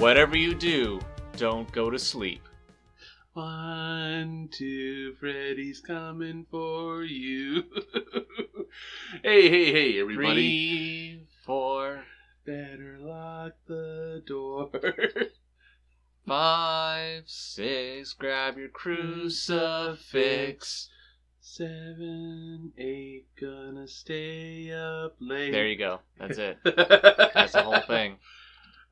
Whatever you do, don't go to sleep. 1, 2, Freddy's coming for you. Hey, everybody. 3, 4, better lock the door. 5, 6, grab your crucifix. 7, 8, gonna stay up late. There you go. That's it. That's the whole thing.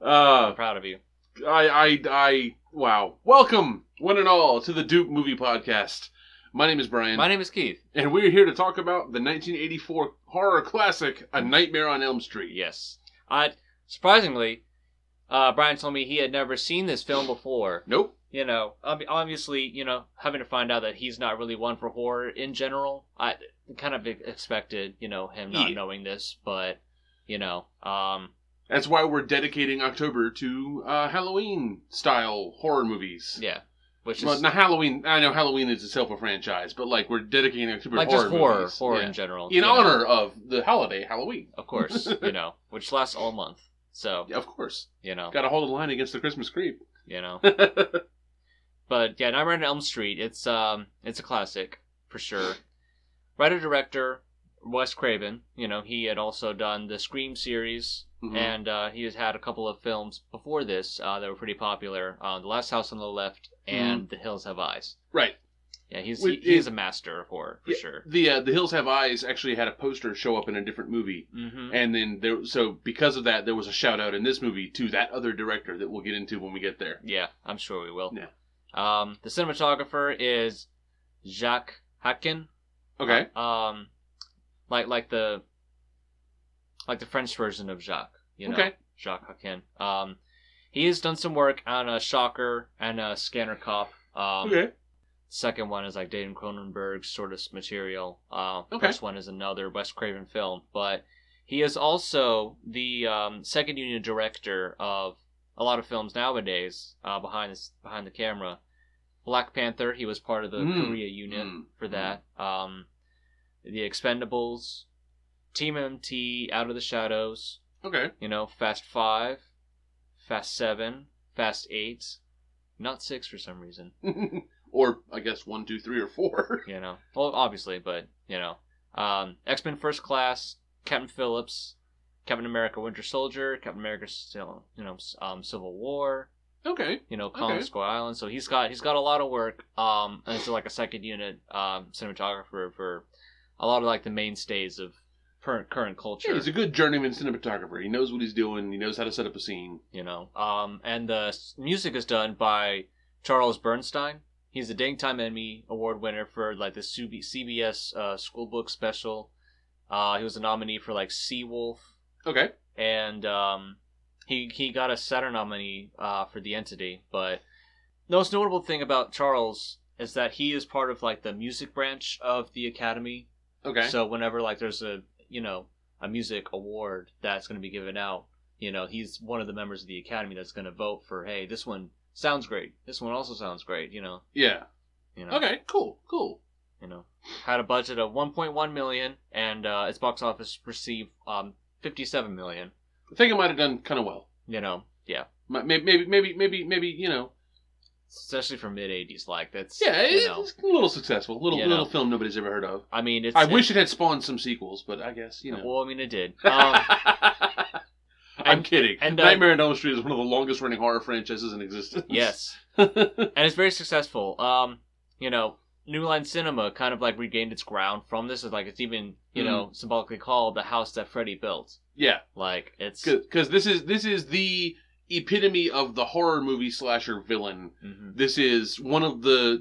I'm proud of you. Wow. Welcome, one and all, to the Doop Movie Podcast. My name is Brian. My name is Keith. And we're here to talk about the 1984 horror classic, A Nightmare on Elm Street. Yes. Surprisingly, Brian told me he had never seen this film before. Nope. You know, obviously, having to find out that he's not really one for horror in general, I kind of expected, him not knowing this, but, That's why we're dedicating October to Halloween-style horror movies. Yeah. Not Halloween. I know Halloween is itself a franchise, but, we're dedicating October to horror movies. Horror in general. In honor of the holiday, Halloween. Of course, which lasts all month. So, yeah, of course. Gotta hold the line against the Christmas creep. But yeah, Nightmare on Elm Street, it's a classic for sure. Writer-director Wes Craven, he had also done the Scream series, and he has had a couple of films before this that were pretty popular. The Last House on the Left and The Hills Have Eyes. Right. Yeah, he's a master of horror for sure. The Hills Have Eyes actually had a poster show up in a different movie, and then because of that, there was a shout out in this movie to that other director that we'll get into when we get there. Yeah, I'm sure we will. Yeah. The cinematographer is Jacques Hacken. Okay. Like the French version of Jacques. Okay. Jacques Hacken. He has done some work on a Shocker and a Scanner Cop. Okay. Second one is like David Cronenberg's sort of material. Okay. First one is another Wes Craven film, but he is also the second unit director of a lot of films nowadays. Behind the camera, Black Panther. He was part of the Korea unit for that. The Expendables, Team MT, Out of the Shadows. Okay. Fast 5, Fast 7, Fast 8, not 6 for some reason. Or, I guess, 1, 2, 3, or 4. Well, obviously, but, X-Men First Class, Captain Phillips, Captain America Winter Soldier, Captain America Civil War. Okay. Kong Skull Island. So he's got a lot of work, and it's like a second unit cinematographer for a lot of like the mainstays of current culture. Yeah, he's a good journeyman cinematographer. He knows what he's doing. He knows how to set up a scene. And the music is done by Charles Bernstein. He's a Daytime Emmy Award winner for like the CBS school book special. He was a nominee for like Seawolf. Okay. And he got a Saturn nominee for The Entity. But the most notable thing about Charles is that he is part of like the music branch of the Academy. Okay. So whenever like there's a music award that's going to be given out, he's one of the members of the Academy that's going to vote for, hey, this one sounds great. This one also sounds great, Yeah. Okay, cool. Had a budget of $1.1 million, and its box office received $57 million. I think it might have done kind of well. Yeah. Maybe, Especially for mid-'80s, like, that's... Yeah, it's a little successful. Little film nobody's ever heard of. I mean, I wish it had spawned some sequels, but I guess, Well, I mean, it did. I'm kidding. And Nightmare on Elm Street is one of the longest-running horror franchises in existence. Yes. And it's very successful. New Line Cinema kind of, like, regained its ground from this. It's even, symbolically called The House That Freddy Built. Yeah. Like, it's... Because this is the epitome of the horror movie slasher villain. This is one of the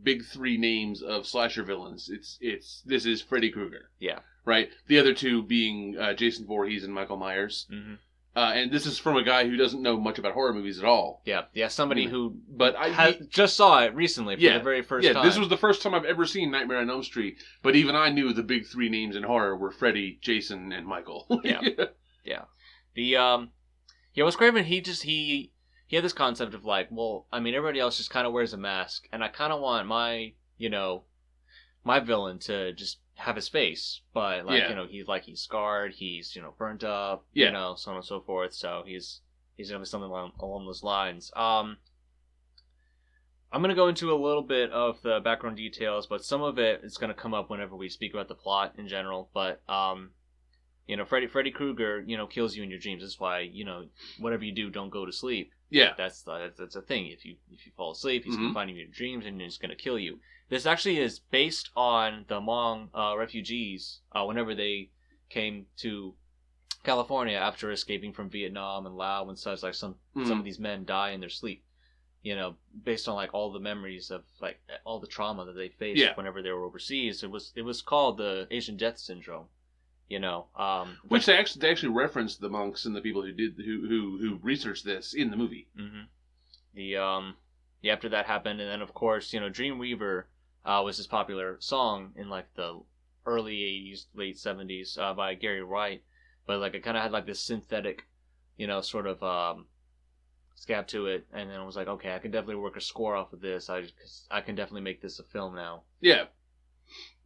big three names of slasher villains. This is Freddy Krueger. Yeah. Right. The other two being Jason Voorhees and Michael Myers. And this is from a guy who doesn't know much about horror movies at all. Yeah. Somebody who I just saw it recently for the very first time. Yeah, this was the first time I've ever seen Nightmare on Elm Street. But even I knew the big three names in horror were Freddy, Jason, and Michael. Yeah. The Wes Craven, he had this concept of like, well, I mean, everybody else just kind of wears a mask, and I kind of want my villain to just have his face, but he's scarred, he's burnt up, so on and so forth. So he's he's gonna be something along those lines. I'm going to go into a little bit of the background details, but some of it is going to come up whenever we speak about the plot in general. But, Freddy Krueger, kills you in your dreams. That's why, whatever you do, don't go to sleep. Yeah. That's a thing. If you fall asleep, he's going to find you in your dreams and he's going to kill you. This actually is based on the Hmong refugees whenever they came to California after escaping from Vietnam and Laos and such. Like some of these men die in their sleep. Based on like all the memories of like all the trauma that they faced whenever they were overseas. It was called the Asian Death Syndrome. Which they actually referenced the monks and the people who researched this in the movie. Mm-hmm. After that happened, and then of course Dreamweaver was this popular song in like the early '80s, late '70s by Gary Wright, but like it kind of had like this synthetic, sort of scab to it, and then I was like, okay, I can definitely work a score off of this. I can definitely make this a film now. Yeah,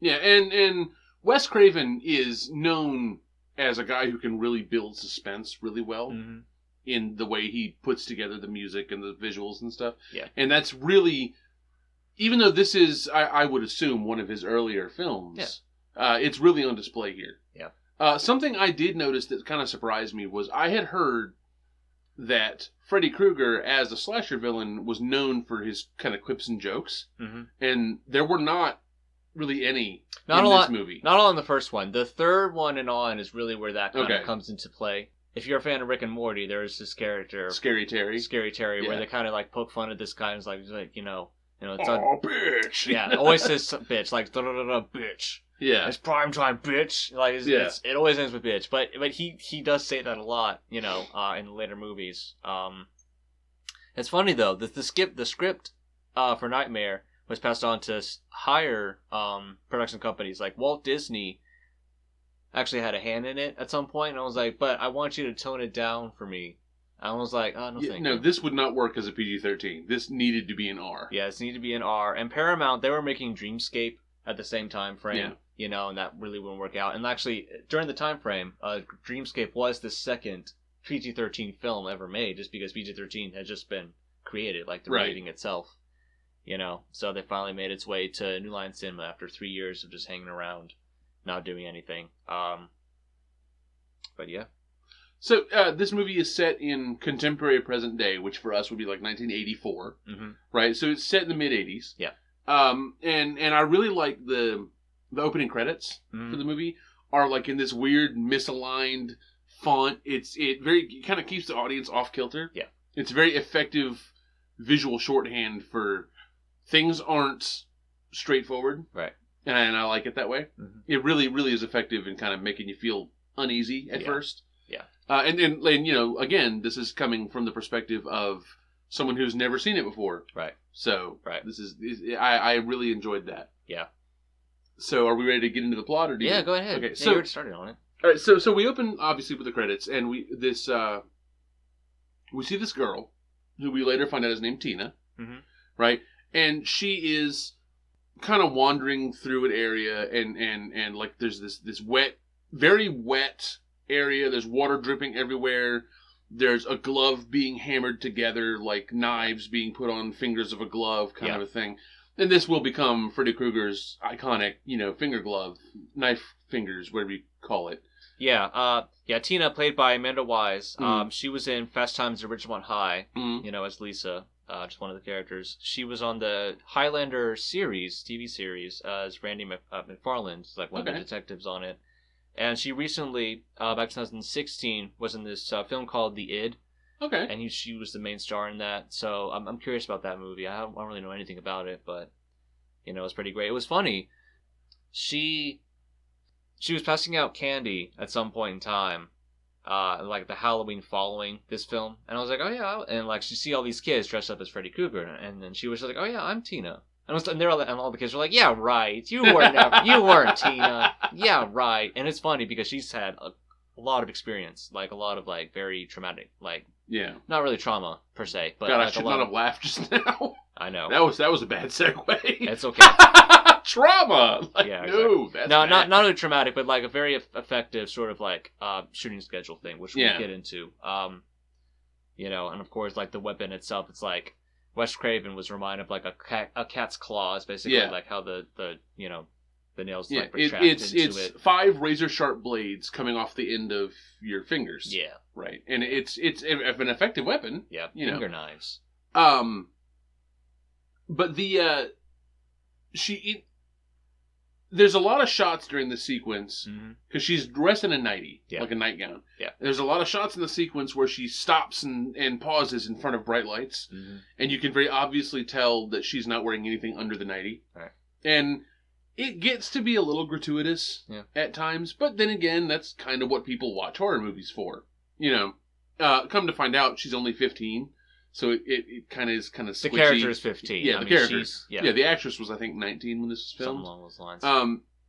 and Wes Craven is known as a guy who can really build suspense really well in the way he puts together the music and the visuals and stuff. Yeah, and that's really, even though this is, I would assume, one of his earlier films, it's really on display here. Yeah. Something I did notice that kind of surprised me was I had heard that Freddy Krueger, as a slasher villain, was known for his kind of quips and jokes, and there were not really any in this movie. Not all in the first one. The third one and on is really where that kind of comes into play. If you're a fan of Rick and Morty, there's this character, Scary Terry, where they kind of like poke fun at this guy, and it's like it's bitch. Yeah, it always says bitch, like bitch. Yeah, it's prime time, bitch. Like it always ends with bitch, but he does say that a lot, in the later movies. It's funny though that the script for Nightmare was passed on to higher production companies. Like Walt Disney actually had a hand in it at some point, and I was like, but I want you to tone it down for me. I was like, oh, no, thank you. No, this would not work as a PG-13. This needed to be an R. Yeah, this needed to be an R. And Paramount, they were making Dreamscape at the same time frame, and that really wouldn't work out. And actually, during the time frame, Dreamscape was the second PG-13 film ever made, just because PG-13 had just been created, like the rating itself. So they finally made its way to New Line Cinema after 3 years of just hanging around, not doing anything. But yeah. So this movie is set in contemporary present day, which for us would be like 1984, right? So it's set in the mid 80s. Yeah. And I really like the opening credits for the movie are like in this weird misaligned font. It kind of keeps the audience off kilter. Yeah. It's very effective visual shorthand for things aren't straightforward. Right. And I like it that way. It really, really is effective in kind of making you feel uneasy at first. Yeah. And again, this is coming from the perspective of someone who's never seen it before. Right. So, I really enjoyed that. Yeah. So, are we ready to get into the plot, or go ahead. Okay. Yeah, so you already started on it. All right. So we open obviously with the credits, and we see this girl who we later find out is named Tina, right? And she is kind of wandering through an area, and like there's this wet, very wet area. There's water dripping everywhere. There's a glove being hammered together, like knives being put on fingers of a glove, kind of a thing. And this will become Freddy Krueger's iconic, finger glove, knife fingers, whatever you call it. Yeah, Tina, played by Amanda Wise. She was in Fast Times at Ridgemont High, as Lisa, just one of the characters. She was on the Highlander TV series, as Randy McFarland, like one of the detectives on it. And she recently, back in 2016, was in this film called The Id. Okay. And she was the main star in that. So I'm curious about that movie. I don't really know anything about it, but it was pretty great. It was funny. She was passing out candy at some point in time, like the Halloween following this film, and I was like, oh yeah, and like she see all these kids dressed up as Freddy Krueger, and then she was like, oh yeah, I'm Tina. And all the kids were like, yeah, right. You weren't Tina. Yeah, right. And it's funny because she's had a lot of experience, like a lot of like very traumatic, like not really trauma per se, but God, like I should not have laughed just now. I know that was a bad segue. It's okay. Trauma. Like, yeah, no, exactly. No, not really traumatic, but like a very effective sort of like shooting schedule thing, which we'll get into. you know, and of course, like the weapon itself, it's like Wes Craven was reminded of like a cat's claws, basically, like how the you know, the nails like retract into it's it. 5 razor sharp blades coming off the end of your fingers. Yeah, right, and it's an effective weapon. Yeah, finger knives. But there's a lot of shots during the sequence because she's dressed in a nightie, like a nightgown. Yeah. There's a lot of shots in the sequence where she stops and pauses in front of bright lights, and you can very obviously tell that she's not wearing anything under the nightie. Right. And it gets to be a little gratuitous at times, but then again, that's kind of what people watch horror movies for. You know, come to find out, she's only 15. So it kind of is switchy. The character is 15. Yeah, the character. Yeah, the actress was, I think, 19 when this was filmed. Something along those lines.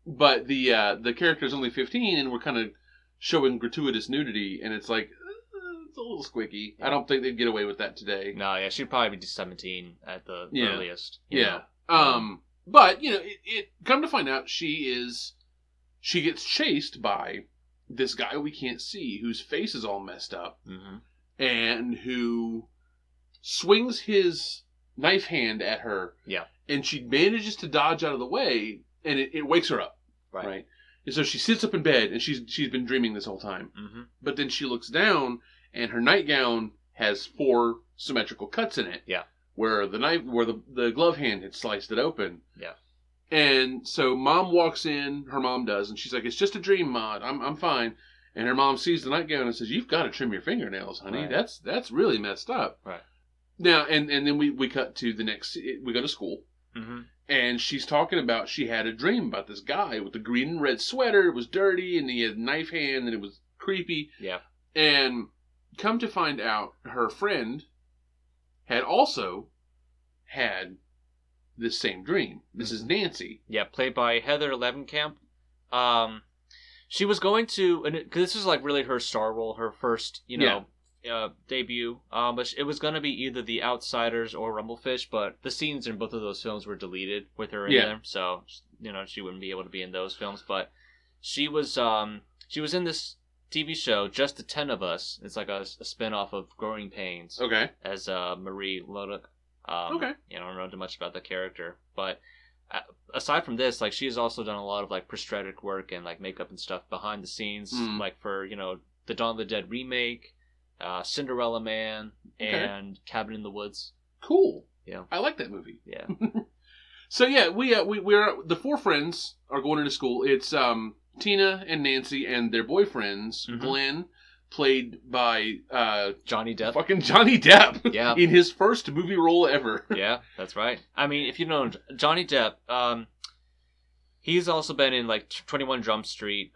But the character is only 15, and we're kind of showing gratuitous nudity, and it's like, it's a little squicky. Yeah. I don't think they'd get away with that today. No, yeah, she'd probably be 17 at the earliest. Yeah. But, you know, it come to find out, she gets chased by this guy we can't see, whose face is all messed up, and who swings his knife hand at her. Yeah. And she manages to dodge out of the way, and it wakes her up. Right. And so she sits up in bed, and she's been dreaming this whole time. But then she looks down, and her nightgown has 4 symmetrical cuts in it. Yeah. Where the glove hand had sliced it open. Yeah. And so Mom walks in, her mom does, and she's like, "It's just a dream, Ma. I'm fine." And her mom sees the nightgown and says, "You've got to trim your fingernails, honey. Right. That's really messed up." Right. Now, and then we cut to we go to school, and she's talking about she had a dream about this guy with the green and red sweater. It was dirty, and he had a knife hand, and it was creepy. Yeah. And come to find out, her friend had also had this same dream. This is Nancy. Yeah, played by Heather Levenkamp. She was going to, because this was like really her star role, her first, debut. But it was going to be either The Outsiders or Rumblefish, but the scenes in both of those films were deleted with her in them, so she wouldn't be able to be in those films. But she was in this TV show, Just the 10 of Us. It's like a spin-off of Growing Pains. Okay. As Marie Lodok. Okay. I don't know too much about the character, but aside from this, like, she has also done a lot of like prosthetic work and like makeup and stuff behind the scenes, like for the Dawn of the Dead remake, Cinderella Man, and Cabin in the Woods. Cool. Yeah, I like that movie. Yeah. So yeah, we're the 4 friends are going into school. It's Tina and Nancy and their boyfriends, Glenn, played by Johnny Depp. Fucking Johnny Depp. Yeah. In his first movie role ever. Yeah, that's right. I mean, if you know Johnny Depp, he's also been in like 21 Jump Street,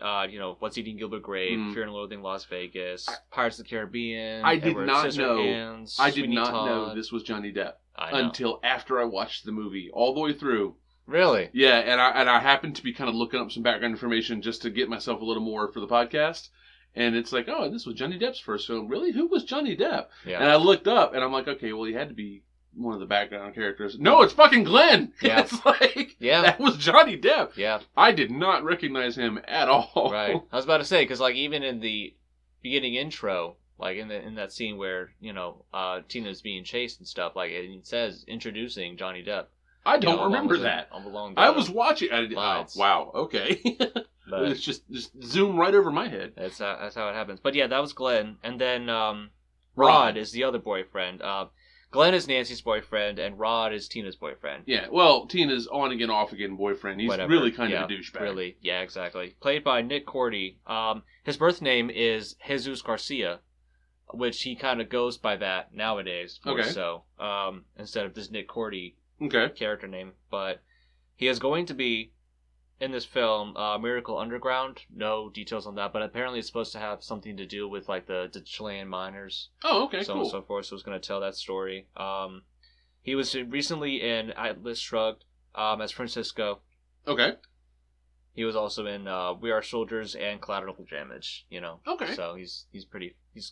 What's Eating Gilbert Grape, Fear and Loathing Las Vegas, Pirates of the Caribbean. I did not know this was Johnny Depp until after I watched the movie all the way through. Really? Yeah, and I happened to be kind of looking up some background information just to get myself a little more for the podcast. And it's like, oh, this was Johnny Depp's first film. Really? Who was Johnny Depp? Yeah. And I looked up, and I'm like, okay, well, he had to be one of the background characters. No, it's fucking Glenn! Yeah. It's like, that was Johnny Depp. Yeah. I did not recognize him at all. Right. I was about to say, because, like, even in the beginning intro, like, in that scene where, Tina's being chased and stuff, like, it says, introducing Johnny Depp. I don't remember that. I was watching. Wow. Okay. But it's just zoom right over my head. That's how it happens. But yeah, that was Glenn, and then Rod is the other boyfriend. Glenn is Nancy's boyfriend, and Rod is Tina's boyfriend. Yeah, well, Tina's on again, off again boyfriend. He's really kind of a douchebag. Really, yeah, exactly. Played by Nick Cordy. His birth name is Jesus Garcia, which he kind of goes by that nowadays. Okay. So instead of this Nick Cordy character name, but he is going to be in this film, Miracle Underground. No details on that, but apparently it's supposed to have something to do with like the Chilean miners. Oh, okay, so cool. On and so forth. So it's going to tell that story. He was recently in Atlas Shrugged as Francisco. Okay. He was also in We Are Soldiers and Collateral Damage. Okay. So he's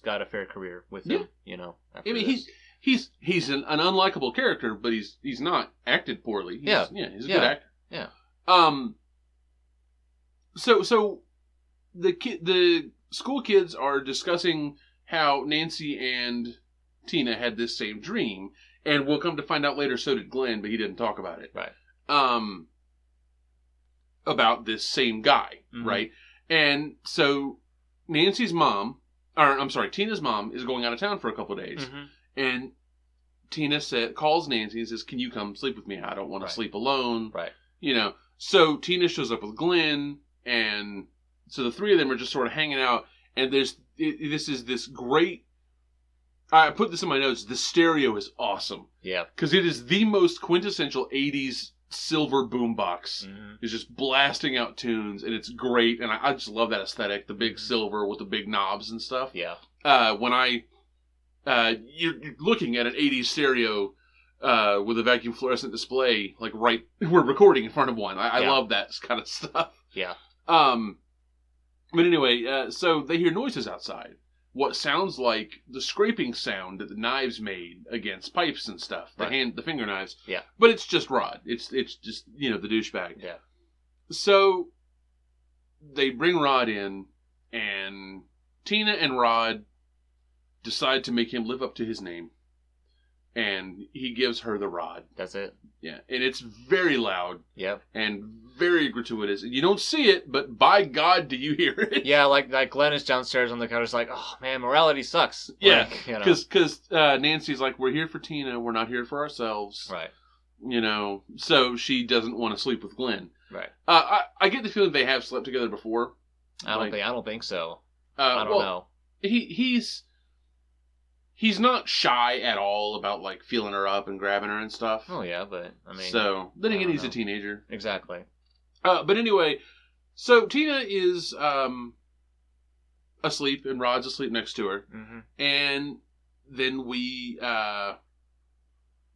got a fair career with him. I mean, he's an unlikable character, but he's not acted poorly. He's a good actor. Yeah. So the school kids are discussing how Nancy and Tina had this same dream, and we'll come to find out later so did Glenn, but he didn't talk about it. Right. About this same guy, right? And so Tina's mom is going out of town for a couple of days, and Tina calls Nancy and says, "Can you come sleep with me? I don't want to sleep alone." Right. So Tina shows up with Glenn, and so the three of them are just sort of hanging out, and this is this great, I put this in my notes, the stereo is awesome. Yeah. Because it is the most quintessential 80s silver boombox. It's just blasting out tunes, and it's great, and I just love that aesthetic, the big silver with the big knobs and stuff. Yeah. When you're looking at an 80s stereo with a vacuum fluorescent display, like we're recording in front of one. I love that kind of stuff. Yeah. But anyway, so they hear noises outside. What sounds like the scraping sound that the knives made against pipes and stuff. The finger knives. Yeah. But it's just Rod. It's just, the douchebag. Yeah. So they bring Rod in, and Tina and Rod decide to make him live up to his name. And he gives her the rod. That's it. Yeah. And it's very loud. Yep. And very gratuitous. You don't see it, but by God do you hear it. Yeah, like Glenn is downstairs on the couch like, oh man, morality sucks. Yeah. Because Nancy's like, we're here for Tina. We're not here for ourselves. Right. So she doesn't want to sleep with Glenn. Right. I get the feeling they have slept together before. I don't think so. I don't know. He's not shy at all about, like, feeling her up and grabbing her and stuff. Oh, yeah, but, I mean... So, then again, he's a teenager. Exactly. But anyway, so Tina is asleep, and Rod's asleep next to her. And then we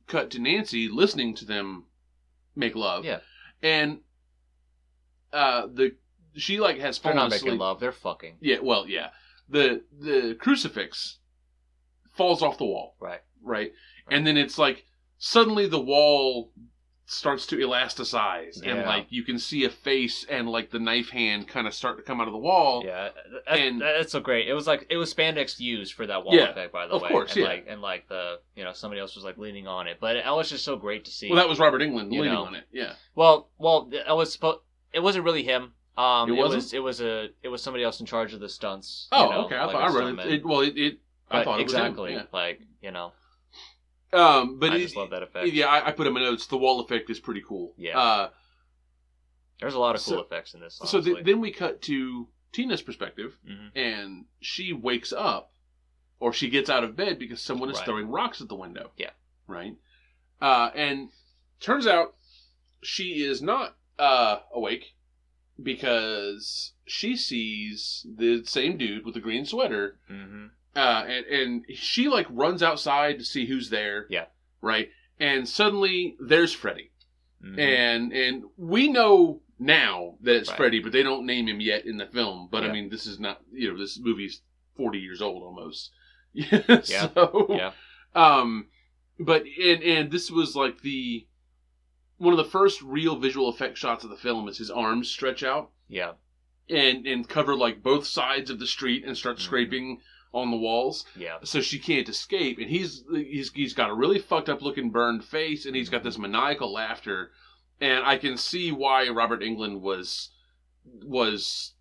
cut to Nancy listening to them make love. Yeah. And she, like, has fallen asleep. They're not making love, they're fucking. Yeah, well, yeah. The crucifix falls off the wall. Right. And then it's like, suddenly the wall starts to elasticize. Yeah. And, like, you can see a face and, like, the knife hand kind of start to come out of the wall. Yeah. That's so great. It was spandex used for that wall effect, by the way. Of course, and somebody else was, like, leaning on it. But it was just so great to see. Well, that was Robert Englund leaning on it. Yeah. Well, it wasn't really him. It wasn't? It was somebody else in charge of the stunts. Oh, okay. I thought I read it. I thought it was exactly. him. Yeah. But I just love that effect. Yeah, I put in my notes. The wall effect is pretty cool. Yeah. There's a lot of cool effects in this. Honestly. So then we cut to Tina's perspective, and she wakes up, or she gets out of bed because someone is throwing rocks at the window. Yeah. Right. And turns out she is not awake because she sees the same dude with the green sweater. And she, like, runs outside to see who's there. Yeah. Right? And suddenly, there's Freddy. And we know now that it's Freddy, but they don't name him yet in the film. But, I mean, this is not, this movie's 40 years old almost. But, and this was, like, one of the first real visual effect shots of the film is his arms stretch out. Yeah. And cover, like, both sides of the street and start scraping on the walls. Yeah. So she can't escape. And he's got a really fucked up looking burned face, and he's got this maniacal laughter. And I can see why Robert Englund was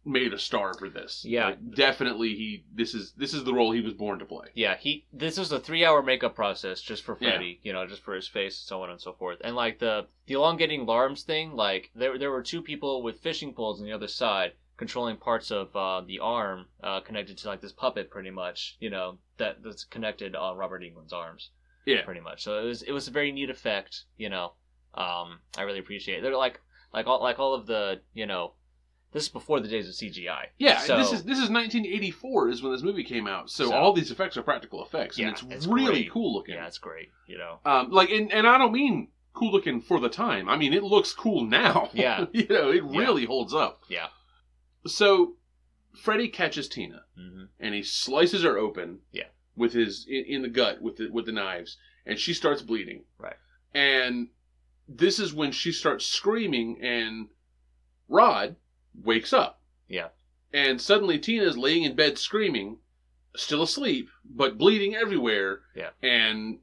made a star for this. Yeah. Like, definitely this is the role he was born to play. Yeah, this was a 3-hour makeup process just for Freddy, just for his face, so on and so forth. And, like, the elongating arms thing, like, there were two people with fishing poles on the other side controlling parts of the arm connected to, like, this puppet, pretty much, that's connected on Robert Englund's arms. Yeah. Pretty much. So it was a very neat effect, I really appreciate it. They're like all of the, this is before the days of CGI. Yeah, so, this is 1984 is when this movie came out. So all these effects are practical effects, and it's really cool looking. Yeah, it's great. And I don't mean cool looking for the time. I mean, it looks cool now. Yeah. It really holds up. Yeah. So Freddy catches Tina, and he slices her open. Yeah. With his in the gut with the knives, and she starts bleeding. Right. And this is when she starts screaming, and Rod wakes up. Yeah. And suddenly Tina is laying in bed screaming, still asleep, but bleeding everywhere. Yeah. And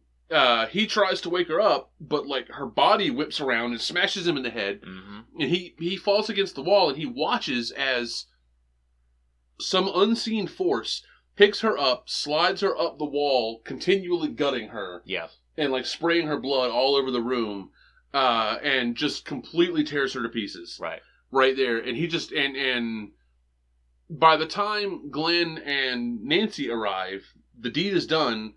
he tries to wake her up, but like her body whips around and smashes him in the head. Mm-hmm. And he falls against the wall, and he watches as some unseen force picks her up, slides her up the wall, continually gutting her. Yeah. And like spraying her blood all over the room, and just completely tears her to pieces. Right there. And he just, and by the time Glenn and Nancy arrive, the deed is done.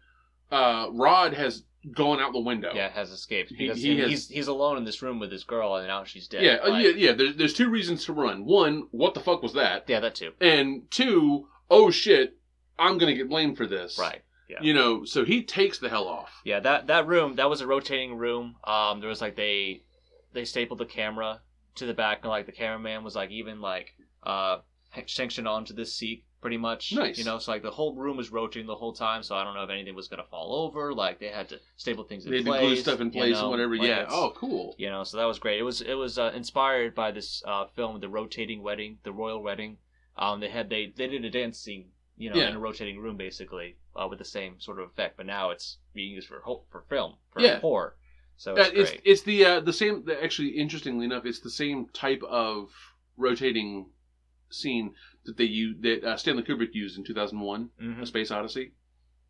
Rod has gone out the window. Yeah, has escaped. Because he's alone in this room with his girl, and now she's dead. Yeah. There's two reasons to run. One, what the fuck was that? Yeah, that too. And two, oh shit, I'm gonna get blamed for this. Right. Yeah. You know, so he takes the hell off. Yeah, that room, that was a rotating room. There was like they stapled the camera to the back, and like the cameraman was like even like sanctioned onto this seat pretty much. Nice. You know, so like the whole room was rotating the whole time, so I don't know if anything was gonna fall over. Like they had to staple things in place. They had to glue stuff in place and whatever. Like yeah. Oh, cool. You know, so that was great. It was inspired by this film, The Rotating Wedding, The Royal Wedding. They did a dance scene, you know, in a rotating room basically, with the same sort of effect, but now it's being used for film, for horror. So it's great. It's the same. Actually, interestingly enough, it's the same type of rotating scene that they used, that Stanley Kubrick used in 2001, A Space Odyssey,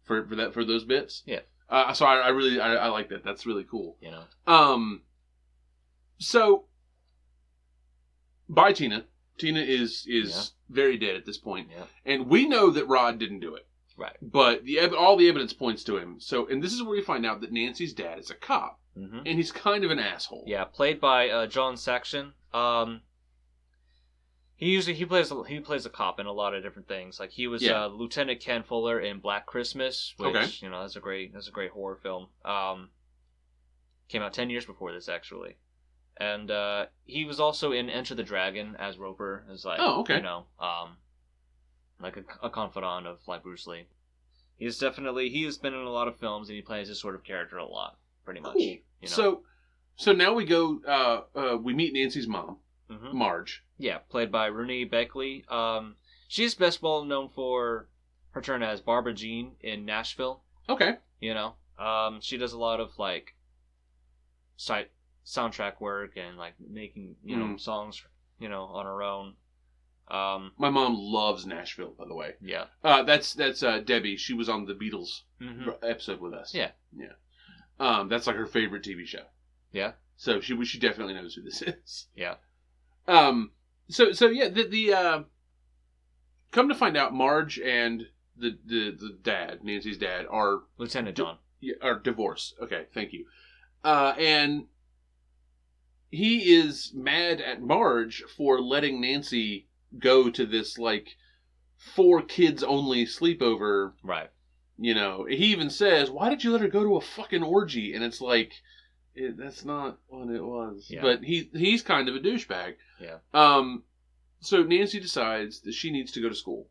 for those bits. Yeah. So I really like that. That's really cool. You know. So, bye Tina. Tina is very dead at this point, and we know that Rod didn't do it. Right. But all the evidence points to him. So, and this is where you find out that Nancy's dad is a cop, and he's kind of an asshole. Yeah, played by John Saxon. He plays a cop in a lot of different things. Like he was Lieutenant Ken Fuller in Black Christmas, which you know that's a great horror film. Came out 10 years before this actually. And he was also in Enter the Dragon as Roper, as like you know, like a confidant of like Bruce Lee. He has been in a lot of films, and he plays this sort of character a lot, pretty much. Cool. You know? So now we go. We meet Nancy's mom, Marge. Yeah, played by Rooney Beckley. She's best well known for her turn as Barbara Jean in Nashville. Okay. You know, she does a lot of like soundtrack work and like making songs on her own. My mom loves Nashville, by the way. Yeah. That's Debbie. She was on the Beatles episode with us. Yeah. That's like her favorite TV show. Yeah. So she definitely knows who this is. Yeah. So yeah, the come to find out, Marge and the dad, Nancy's dad, are Lieutenant John. Are divorced. Okay, thank you. And he is mad at Marge for letting Nancy go to this like 4 kids only sleepover. Right. You know, he even says, "Why did you let her go to a fucking orgy?" And it's like, that's not what it was. Yeah. But he's kind of a douchebag. Yeah. So Nancy decides that she needs to go to school.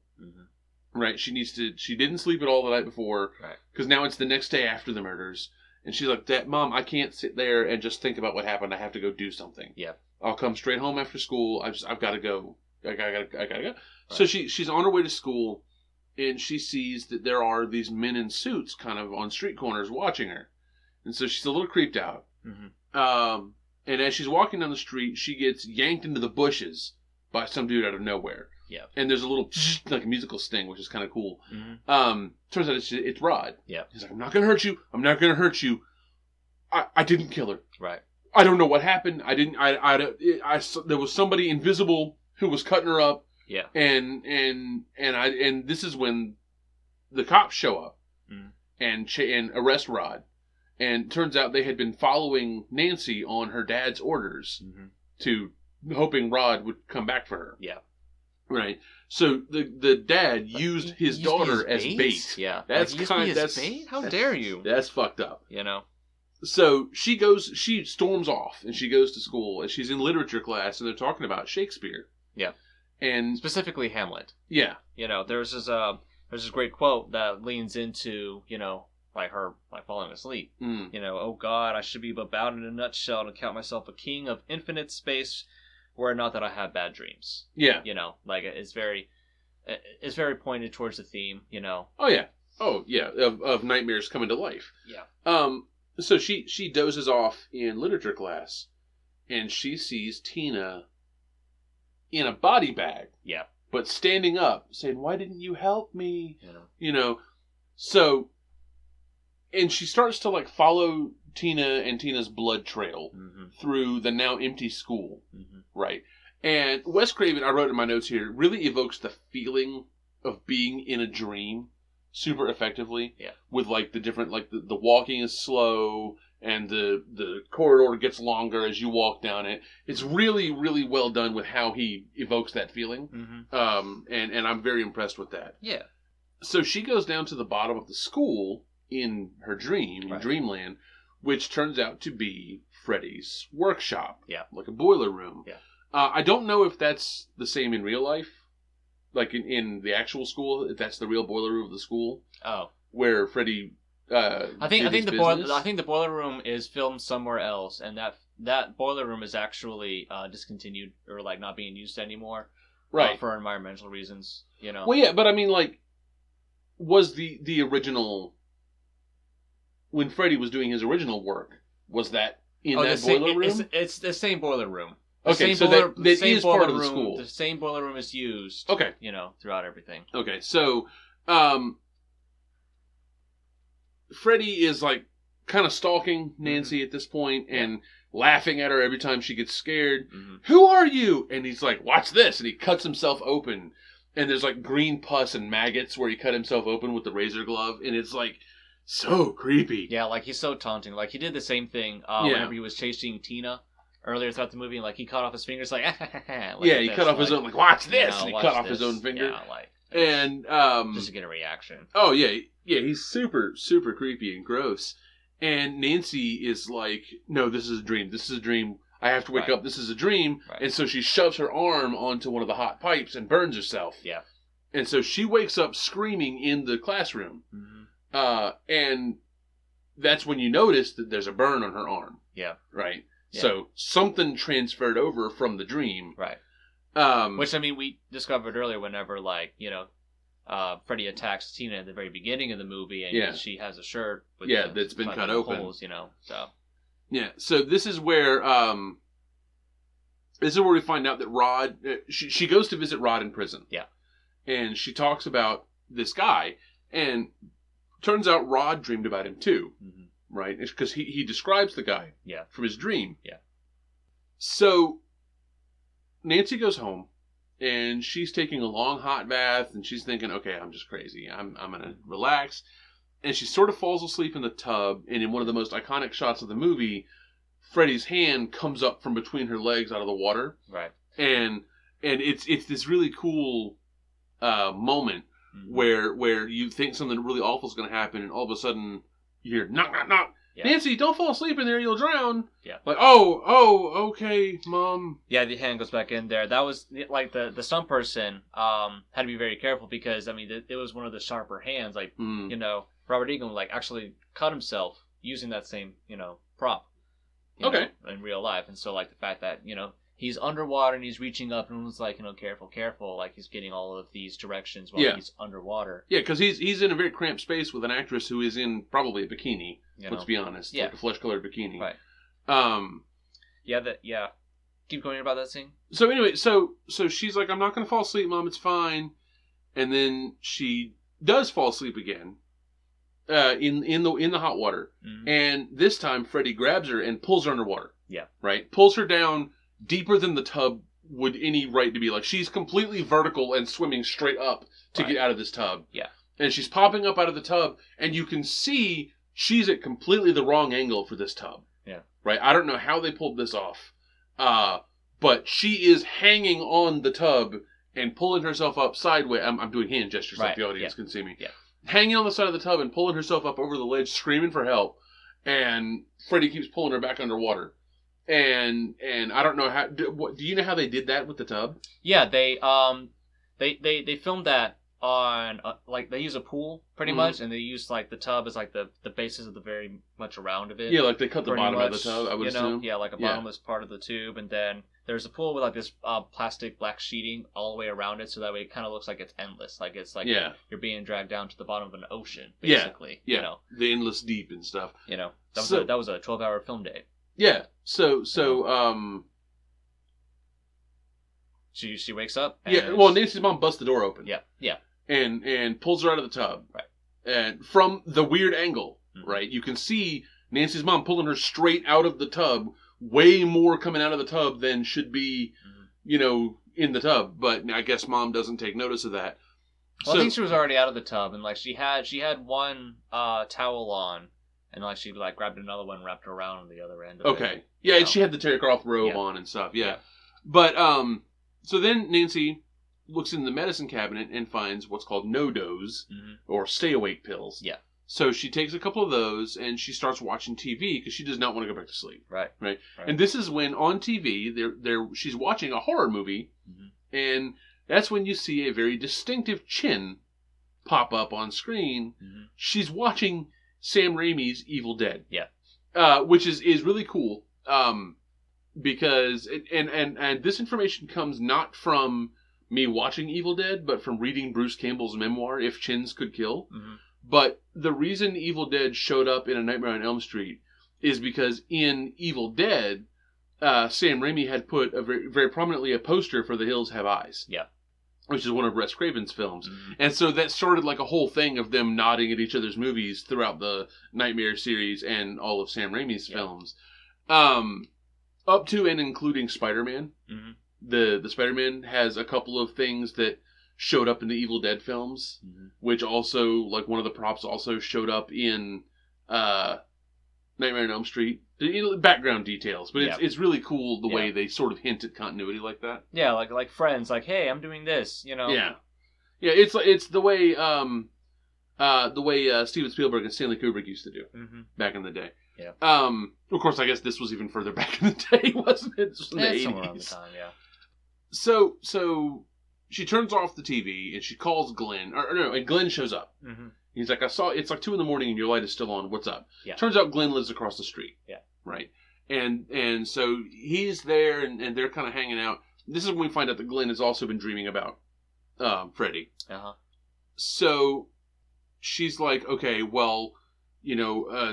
Right. She didn't sleep at all the night before. Right. Because now it's the next day after the murders. And she's like, Mom, I can't sit there and just think about what happened. I have to go do something. Yeah. I'll come straight home after school. I've got to go. I gotta go. Right. So she's on her way to school, and she sees that there are these men in suits kind of on street corners watching her. And so she's a little creeped out. And as she's walking down the street, she gets yanked into the bushes by some dude out of nowhere. Yeah. And there's a little like a musical sting, which is kind of cool. Turns out it's Rod. Yeah. He's like, I'm not gonna hurt you. I'm not gonna hurt you. I didn't kill her. Right. I don't know what happened. There was somebody invisible who was cutting her up. Yeah. And this is when the cops show up and arrest Rod. And turns out they had been following Nancy on her dad's orders hoping Rod would come back for her. Yeah. Right. So the dad used his daughter as bait. Yeah. That's bait? How dare you? That's fucked up. You know. So she storms off and she goes to school and she's in literature class and they're talking about Shakespeare. Yeah. And specifically Hamlet. Yeah. You know, there's this great quote that leans into, like her like falling asleep. You know, oh God, I should be about in a nutshell to count myself a king of infinite space, were it not that I have bad dreams. Yeah. You know, like it's very it's very pointed towards the theme, Oh yeah. Of nightmares coming to life. Yeah. So she dozes off in literature class, and she sees Tina in a body bag. Yeah. But standing up, saying, "Why didn't you help me?" Yeah. So, and she starts to like follow Tina and Tina's blood trail through the now empty school, right? And Wes Craven, I wrote in my notes here, really evokes the feeling of being in a dream super effectively. Yeah. With like the different, like the walking is slow and the corridor gets longer as you walk down it. It's really, really well done with how he evokes that feeling. And I'm very impressed with that. Yeah. So she goes down to the bottom of the school in her dream, in Dreamland, which turns out to be Freddy's workshop. Yeah. Like a boiler room. Yeah. I don't know if that's the same in real life. Like in the actual school, if that's the real boiler room of the school. Oh. Where Freddy I think the boiler room is filmed somewhere else, and that boiler room is actually discontinued or like not being used anymore, right? For environmental reasons, Well, yeah, but I mean, like, was the original when Freddy was doing his original work? Was that in that boiler room? It's the same boiler room. Okay, so that is part of the school. The same boiler room is used. Okay, throughout everything. Okay, so Freddy is like kind of stalking Nancy at this point and laughing at her every time she gets scared. Who are you? And he's like, watch this. And he cuts himself open. And there's like green pus and maggots where he cut himself open with the razor glove. And it's like so creepy. Yeah, like he's so taunting. Like he did the same thing whenever he was chasing Tina earlier throughout the movie. And like he cut off his fingers like, he cut off his own, like, watch this. And he cut off his own finger. Yeah, like. And just to get a reaction. Oh yeah, he's super, super creepy and gross. And Nancy is like, "No, this is a dream. This is a dream. I have to wake up. This is a dream." Right. And so she shoves her arm onto one of the hot pipes and burns herself. Yeah. And so she wakes up screaming in the classroom. And that's when you notice that there's a burn on her arm. Yeah. Right. Yeah. So something transferred over from the dream. Right. Which, I mean, we discovered earlier whenever, like, Freddy attacks Tina at the very beginning of the movie, and she has a shirt with that's been cut open. Holes, so. Yeah, so this is where we find out that Rod, she goes to visit Rod in prison. Yeah. And she talks about this guy, and turns out Rod dreamed about him too, right? Because he describes the guy from his dream. Yeah. So Nancy goes home, and she's taking a long hot bath, and she's thinking, okay, I'm just crazy. I'm going to relax. And she sort of falls asleep in the tub, and in one of the most iconic shots of the movie, Freddy's hand comes up from between her legs out of the water. Right. And it's this really cool moment where you think something really awful is going to happen, and all of a sudden you hear, knock, knock, knock. Yeah. Nancy, don't fall asleep in there, you'll drown. Yeah. Like, oh, okay, Mom. Yeah, the hand goes back in there. That was, like, the stunt person had to be very careful because, I mean, it was one of the sharper hands. Like, Robert Egan, like, actually cut himself using that same, prop. In real life. And so, like, the fact that, he's underwater and he's reaching up and was like, careful. Like, he's getting all of these directions while he's underwater. Yeah, because he's in a very cramped space with an actress who is in probably a bikini. Let's be honest. Yeah. Like a flesh-colored bikini. Right. Keep going about that scene. So anyway, so she's like, I'm not going to fall asleep, Mom. It's fine. And then she does fall asleep again. In the hot water. And this time Freddy grabs her and pulls her underwater. Yeah. Right? Pulls her down deeper than the tub would any right to be. Like, she's completely vertical and swimming straight up to get out of this tub. Yeah. And she's popping up out of the tub, and you can see she's at completely the wrong angle for this tub. Yeah. Right? I don't know how they pulled this off. But she is hanging on the tub and pulling herself up sideways. I'm doing hand gestures like the audience can see me. Yeah. Hanging on the side of the tub and pulling herself up over the ledge, screaming for help. And Freddy keeps pulling her back underwater. And I don't know how. Do you know how they did that with the tub? Yeah, they filmed that on like they use a pool pretty much, and they use like the tub as like the basis of the very much around of it. Yeah, like they cut the bottom of the tub, I would assume. Yeah, like a bottomless part of the tube, and then there's a pool with like this plastic black sheeting all the way around it, so that way it kind of looks like it's endless, like it's like you're being dragged down to the bottom of an ocean, basically. Yeah, you know, the endless deep and stuff. You know, that was a 12-hour film day. Yeah, so she wakes up. And well, Nancy's mom busts the door open. Yeah. And pulls her out of the tub. Right. And from the weird angle, mm-hmm. right, you can see Nancy's mom pulling her straight out of the tub, way more coming out of the tub than should be, in the tub. But I guess mom doesn't take notice of that. Well, I think she was already out of the tub, and like she had one towel on, and like she like grabbed another one, and wrapped it around the other end. Of it, yeah, and she had the terry cloth robe on and stuff. Yeah, but so then Nancy looks in the medicine cabinet and finds what's called no-dose, or stay-awake pills. Yeah. So she takes a couple of those, and she starts watching TV, because she does not want to go back to sleep. Right. And this is when, on TV, she's watching a horror movie, and that's when you see a very distinctive chin pop up on screen. She's watching Sam Raimi's Evil Dead. Yeah. Which is really cool, because, and this information comes not from me watching Evil Dead, but from reading Bruce Campbell's memoir, If Chins Could Kill. But the reason Evil Dead showed up in A Nightmare on Elm Street is because in Evil Dead, Sam Raimi had put very, very prominently a poster for The Hills Have Eyes. Yeah. Which is one of Wes Craven's films. And so that started like a whole thing of them nodding at each other's movies throughout the Nightmare series and all of Sam Raimi's films. Up to and including Spider-Man. The Spider-Man has a couple of things that showed up in the Evil Dead films, which also, like one of the props also showed up in Nightmare on Elm Street. Background details, but it's really cool the way they sort of hint at continuity like that. Yeah, like friends, like, hey, I'm doing this, Yeah, it's the way Steven Spielberg and Stanley Kubrick used to do back in the day. Yeah. Of course, I guess this was even further back in the day, wasn't it? This was in the 80s. Somewhere around the time, yeah. So she turns off the TV and she calls Glenn, and Glenn shows up. He's like, it's like 2 a.m. and your light is still on. What's up? Yeah. Turns out Glenn lives across the street. Yeah. Right. And so he's there and they're kind of hanging out. This is when we find out that Glenn has also been dreaming about Freddy. So she's like, okay, well,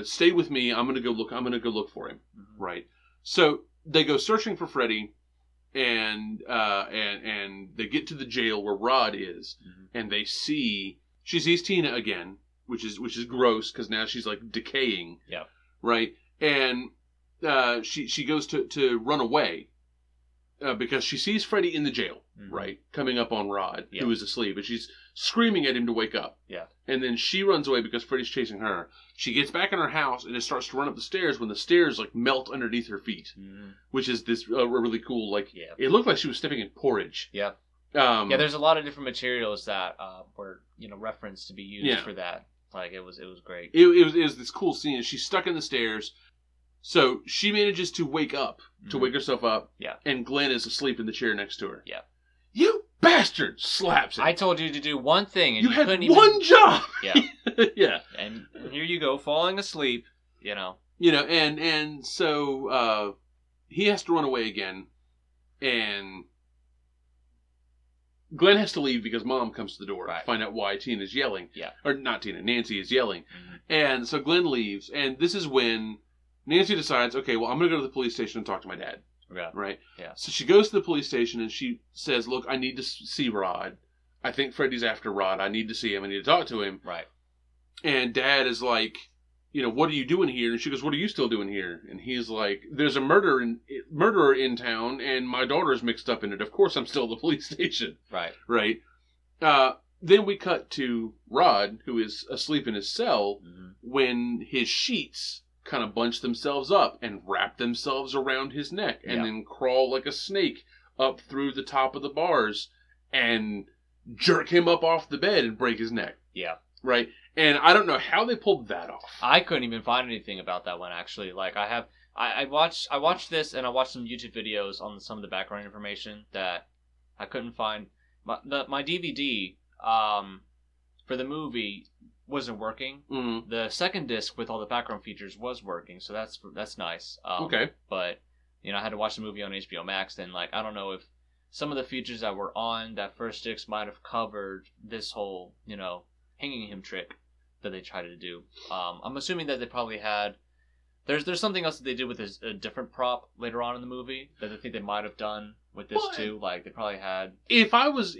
stay with me. I'm gonna go look for him. Right. So they go searching for Freddy, and they get to the jail where Rod is, and she sees Tina again, which is gross because now she's like decaying. Yeah. Right. And she goes to run away because she sees Freddy in the jail, right, coming up on Rod, who is asleep, and she's screaming at him to wake up. Yeah. And then she runs away because Freddy's chasing her. She gets back in her house and it starts to run up the stairs when the stairs like melt underneath her feet, which is this really cool, like, it looked like she was stepping in porridge. Yeah. There's a lot of different materials that were referenced to be used for that. Like it was great. It was this cool scene. She's stuck in the stairs, so she manages to wake herself up. Yeah. And Glenn is asleep in the chair next to her. Yeah. You bastard! Slaps him. I told you to do one thing, and you had one job. Yeah. Yeah. And here you go, falling asleep. And so he has to run away again, and Glenn has to leave because Mom comes to the door to find out why Tina's yelling. Yeah. Or not Tina, Nancy is yelling. And so Glenn leaves, and this is when Nancy decides, okay, well, I'm going to go to the police station and talk to my dad. Yeah. Right? Yeah. So she goes to the police station, and she says, look, I need to see Rod. I think Freddy's after Rod. I need to see him. I need to talk to him. Right. And Dad is like, what are you doing here? And she goes, what are you still doing here? And he's like, there's a murderer in town, and my daughter's mixed up in it. Of course I'm still at the police station. Right. Right. Then we cut to Rod, who is asleep in his cell, when his sheets kind of bunch themselves up and wrap themselves around his neck and then crawl like a snake up through the top of the bars and jerk him up off the bed and break his neck. Yeah. Right? And I don't know how they pulled that off. I couldn't even find anything about that one, actually. Like, I watched this, and I watched some YouTube videos on some of the background information that I couldn't find. My DVD for the movie wasn't working. Mm-hmm. The second disc with all the background features was working, so that's nice. Okay. But I had to watch the movie on HBO Max, and I don't know if some of the features that were on that first disc might have covered this whole hanging him trick that they tried to do. I'm assuming that they probably had. There's something else that they did with a different prop later on in the movie that I think they might have done with this too. Like they probably had. If I was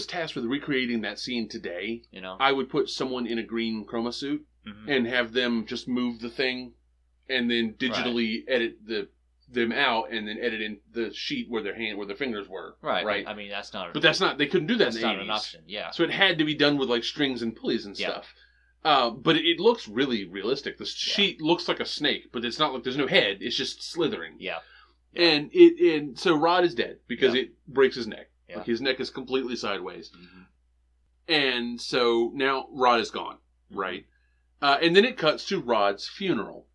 tasked with recreating that scene today, I would put someone in a green chroma suit and have them just move the thing, and then digitally edit them out, and then edit in the sheet where their fingers were. Right. I mean that's not. But that's not. They couldn't do that in the 80s. That's not an option. Yeah. So it had to be done with strings and pulleys and stuff. But it looks really realistic. The sheet looks like a snake, but it's not like there's no head. It's just slithering. Yeah. And so Rod is dead because it breaks his neck. Yeah. Like his neck is completely sideways. Mm-hmm. And so now Rod is gone, right? And then it cuts to Rod's funeral,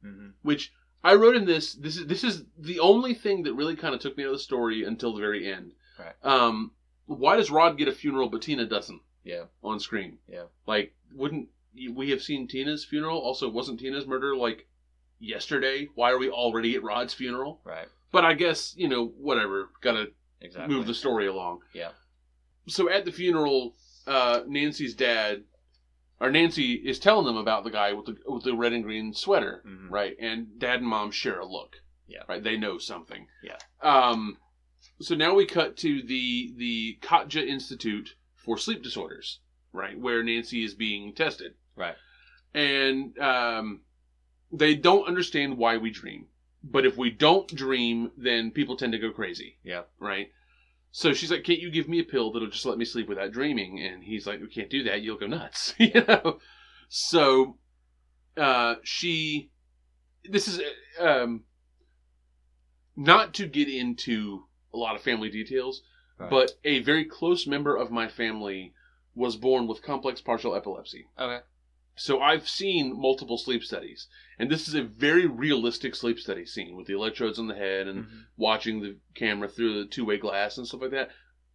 which I wrote in this. This is the only thing that really kind of took me out of the story until the very end. Right. Why does Rod get a funeral but Tina doesn't? Yeah. On screen. Yeah. Wouldn't we have seen Tina's funeral? Also, wasn't Tina's murder yesterday? Why are we already at Rod's funeral? Right. But I guess, whatever. Gotta move the story along. Yeah. So at the funeral, Nancy is telling them about the guy with the red and green sweater, right? And Dad and Mom share a look. Yeah. Right? They know something. Yeah. So now we cut to the Katja Institute for Sleep Disorders, right? Where Nancy is being tested. Right. And they don't understand why we dream. But if we don't dream, then people tend to go crazy. Yeah. Right? So she's like, can't you give me a pill that'll just let me sleep without dreaming? And he's like, we can't do that. You'll go nuts. So this is not to get into a lot of family details, but a very close member of my family was born with complex partial epilepsy. Okay. So I've seen multiple sleep studies, and this is a very realistic sleep study scene with the electrodes on the head and watching the camera through the two-way glass and stuff like that.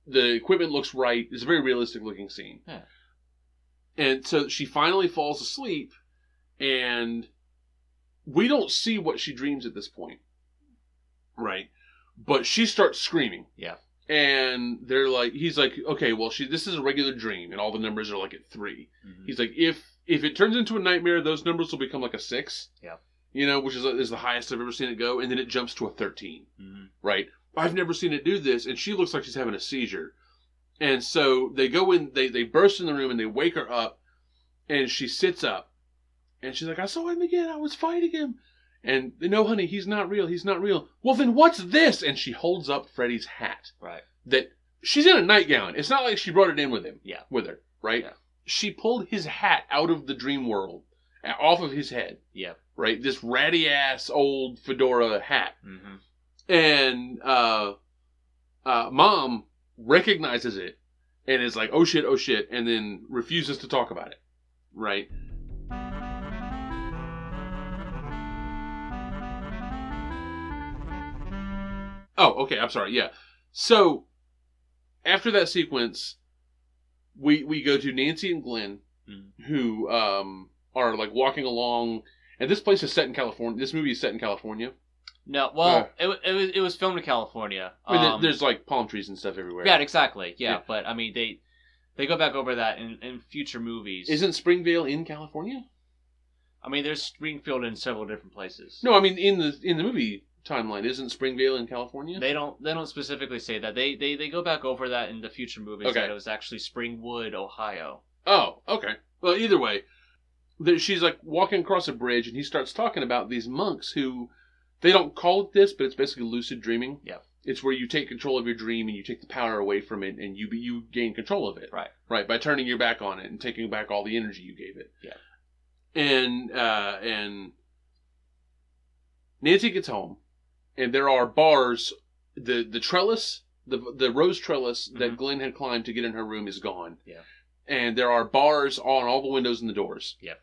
The equipment looks right. It's a very realistic looking scene. Yeah. And so she finally falls asleep, and we don't see what she dreams at this point. Right. But she starts screaming. Yeah. And he's like, okay, well, this is a regular dream, and all the numbers are at 3. He's like, if it turns into a nightmare, those numbers will become a 6. Yeah. Which is the highest I've ever seen it go, and then it jumps to a 13. Right? I've never seen it do this, and she looks like she's having a seizure. And so they go in, they burst in the room, and they wake her up, and she sits up. And she's like, I saw him again, I was fighting him. And, no, honey, he's not real, he's not real. Well, then what's this? And she holds up Freddy's hat. Right. That she's in a nightgown. It's not like she brought it in with him. Yeah. With her, right? Yeah. She pulled his hat out of the dream world, off of his head. Yeah. Right? This ratty-ass old fedora hat. And Mom recognizes it and is like, oh shit, and then refuses to talk about it. Right? Oh, okay, I'm sorry, yeah. So, after that sequence, we go to Nancy and Glenn, who are walking along, and this place is set in California. This movie is set in California. No, well, it was filmed in California. I mean, there's palm trees and stuff everywhere. Yeah, exactly. Yeah, but I mean, they go back over that in future movies. Isn't Springvale in California? I mean, there's Springfield in several different places. No, I mean in the movie timeline, isn't Springvale in California? They don't specifically say that. They go back over that in the future movies. Okay. That it was actually Springwood, Ohio. Oh, okay. Well, either way, she's walking across a bridge, and he starts talking about these monks who, they don't call it this, but it's basically lucid dreaming. Yeah. It's where you take control of your dream and you take the power away from it, and you gain control of it. Right. Right, by turning your back on it and taking back all the energy you gave it. Yeah. And Nancy gets home, and there are bars. The trellis, the rose trellis that Glenn had climbed to get in her room is gone. Yeah. And there are bars on all the windows and the doors. Yeah.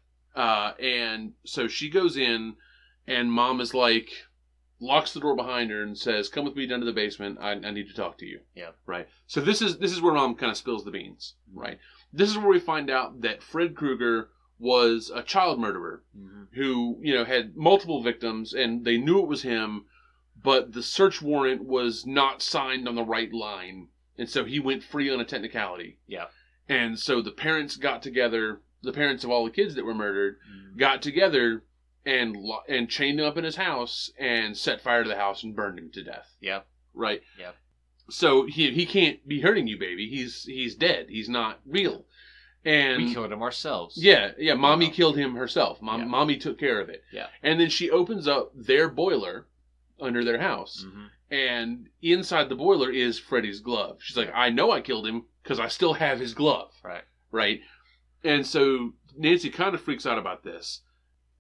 And so she goes in, and Mom is locks the door behind her and says, "Come with me down to the basement. I need to talk to you." Yeah. Right. So this is where Mom kind of spills the beans. Right. this is where we find out that Fred Krueger was a child murderer who, had multiple victims, and they knew it was him, but the search warrant was not signed on the right line, and so he went free on a technicality. Yeah. And so the parents got together, the parents of all the kids that were murdered, got together and chained him up in his house and set fire to the house and burned him to death. Yeah. Right? Yeah. So he can't be hurting you, baby. He's dead. He's not real. And we killed him ourselves. Yeah. Mommy killed him herself. Mommy took care of it. Yeah. And then she opens up their boiler under their house. And inside the boiler is Freddy's glove. She's like, I know I killed him because I still have his glove. Right. And so Nancy kind of freaks out about this.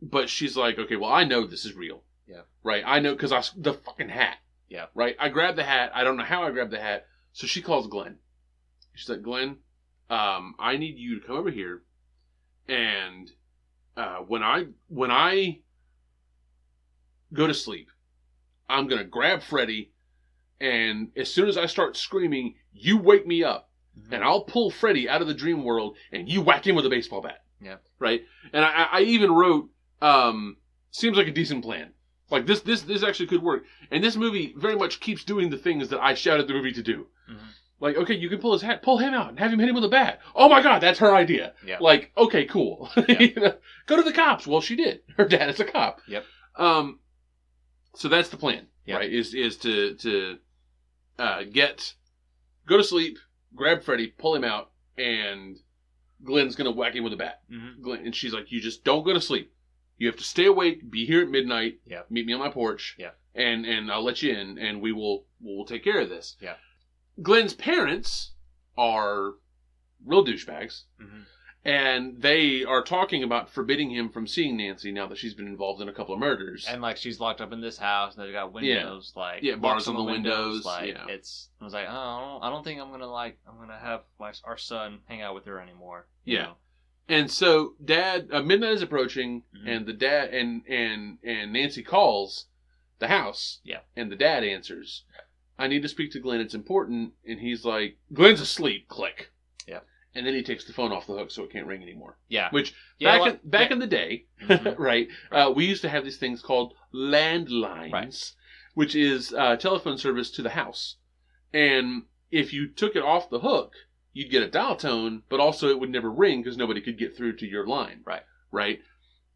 But she's like, okay, well, I know this is real. Yeah. Right. I know because the fucking hat. Yeah. Right. I grabbed the hat. I don't know how I grabbed the hat. So she calls Glenn. She's like, Glenn, I need you to come over here. And when I go to sleep, I'm going to grab Freddy. And as soon as I start screaming, you wake me up. And I'll pull Freddy out of the dream world. And you whack him with a baseball bat. Yeah. Right. And I even wrote, seems like a decent plan. Like this actually could work. And this movie very much keeps doing the things that I shouted the movie to do. Like, okay, you can pull his hat, pull him out, and have him hit him with a bat. Oh my God, that's her idea. Yeah. Like, okay, cool. Go to the cops. Well, she did. Her dad is a cop. Yep. So that's the plan, right? Is to go to sleep, grab Freddy, pull him out, and Glenn's gonna whack him with a bat. Glenn, and she's like, you just don't go to sleep. You have to stay awake, be here at midnight, meet me on my porch, and I'll let you in, and we'll take care of this. Yeah. Glenn's parents are real douchebags, and they are talking about forbidding him from seeing Nancy now that she's been involved in a couple of murders. And like she's locked up in this house, and they've got windows, bars on the windows. It's. I was like, oh, I don't think I'm gonna have our son hang out with her anymore. You know? And so midnight is approaching, and the dad and Nancy calls the house. Yeah. And the dad answers. I need to speak to Glenn. It's important. And he's like, Glenn's asleep. Click. Yeah. And then he takes the phone off the hook so it can't ring anymore. Yeah. Which back in the day, right? We used to have these things called landlines, which is telephone service to the house. And if you took it off the hook, you'd get a dial tone, but also it would never ring because nobody could get through to your line. Right.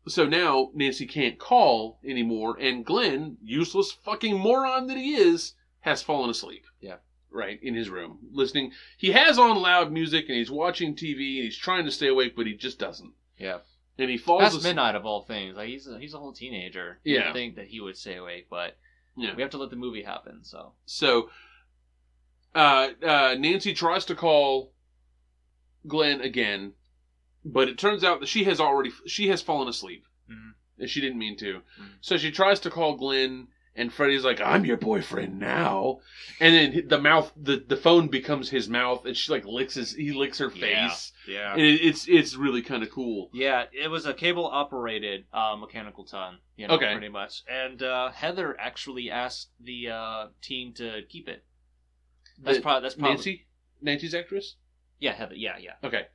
So now Nancy can't call anymore, and Glenn, useless fucking moron that he is, has fallen asleep. Yeah. Right, in his room, listening. He has on loud music, and he's watching TV, and he's trying to stay awake, but he just doesn't. Yeah. And he falls asleep. That's midnight of all things. Like he's a whole teenager. You'd think that he would stay awake, but we have to let the movie happen, so. So, Nancy tries to call Glenn again, but it turns out that she has fallen asleep. And she didn't mean to. So she tries to call Glenn, and Freddy's like, I'm your boyfriend now. And then the phone becomes his mouth, and she like licks her face. Yeah. And it's really kind of cool. Yeah, it was a cable operated mechanical ton, pretty much. And Heather actually asked the team to keep it. That's probably Nancy's actress? Yeah, Heather. Yeah. Okay.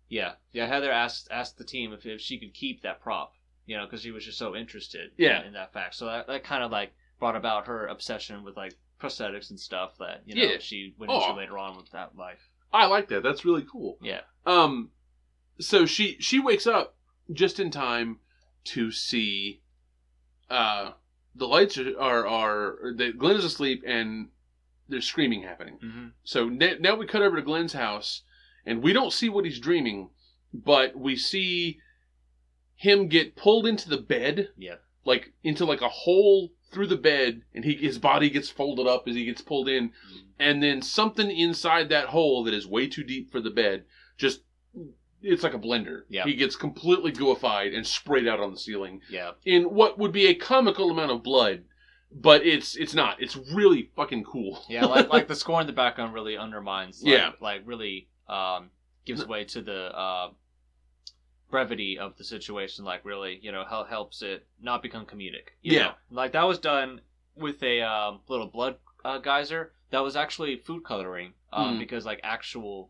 Yeah. Heather asked the team if she could keep that prop, because she was just so interested in that fact. So that kind of like brought about her obsession with like prosthetics and stuff that she went into later on with that life. I like that. That's really cool. Yeah. So she wakes up just in time to see the lights are Glenn is asleep and there's screaming happening. So now we cut over to Glenn's house, and we don't see what he's dreaming, but we see him get pulled into the bed. Yeah. Like into like a hole through the bed, and his body gets folded up as he gets pulled in, and then something inside that hole that is way too deep for the bed it's like a blender. Yeah. He gets completely gooified and sprayed out on the ceiling. Yeah. In what would be a comical amount of blood. But it's not. It's really fucking cool. Yeah, like the score in the background really undermines. Really gives way to the brevity of the situation. Like really, helps it not become comedic. You know? Like that was done with a little blood geyser. That was actually food coloring because like actual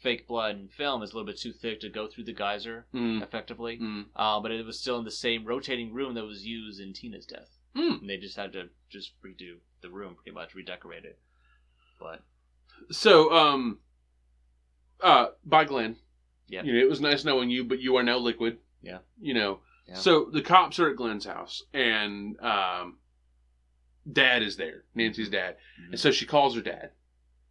fake blood in film is a little bit too thick to go through the geyser effectively. But it was still in the same rotating room that was used in Tina's death. And they just had to just redo the room, pretty much, redecorate it. But so, bye, Glenn. Yeah. You know, it was nice knowing you, but you are now liquid. Yeah. You know. Yeah. So the cops are at Glenn's house, and Dad is there, Nancy's dad. And so she calls her dad.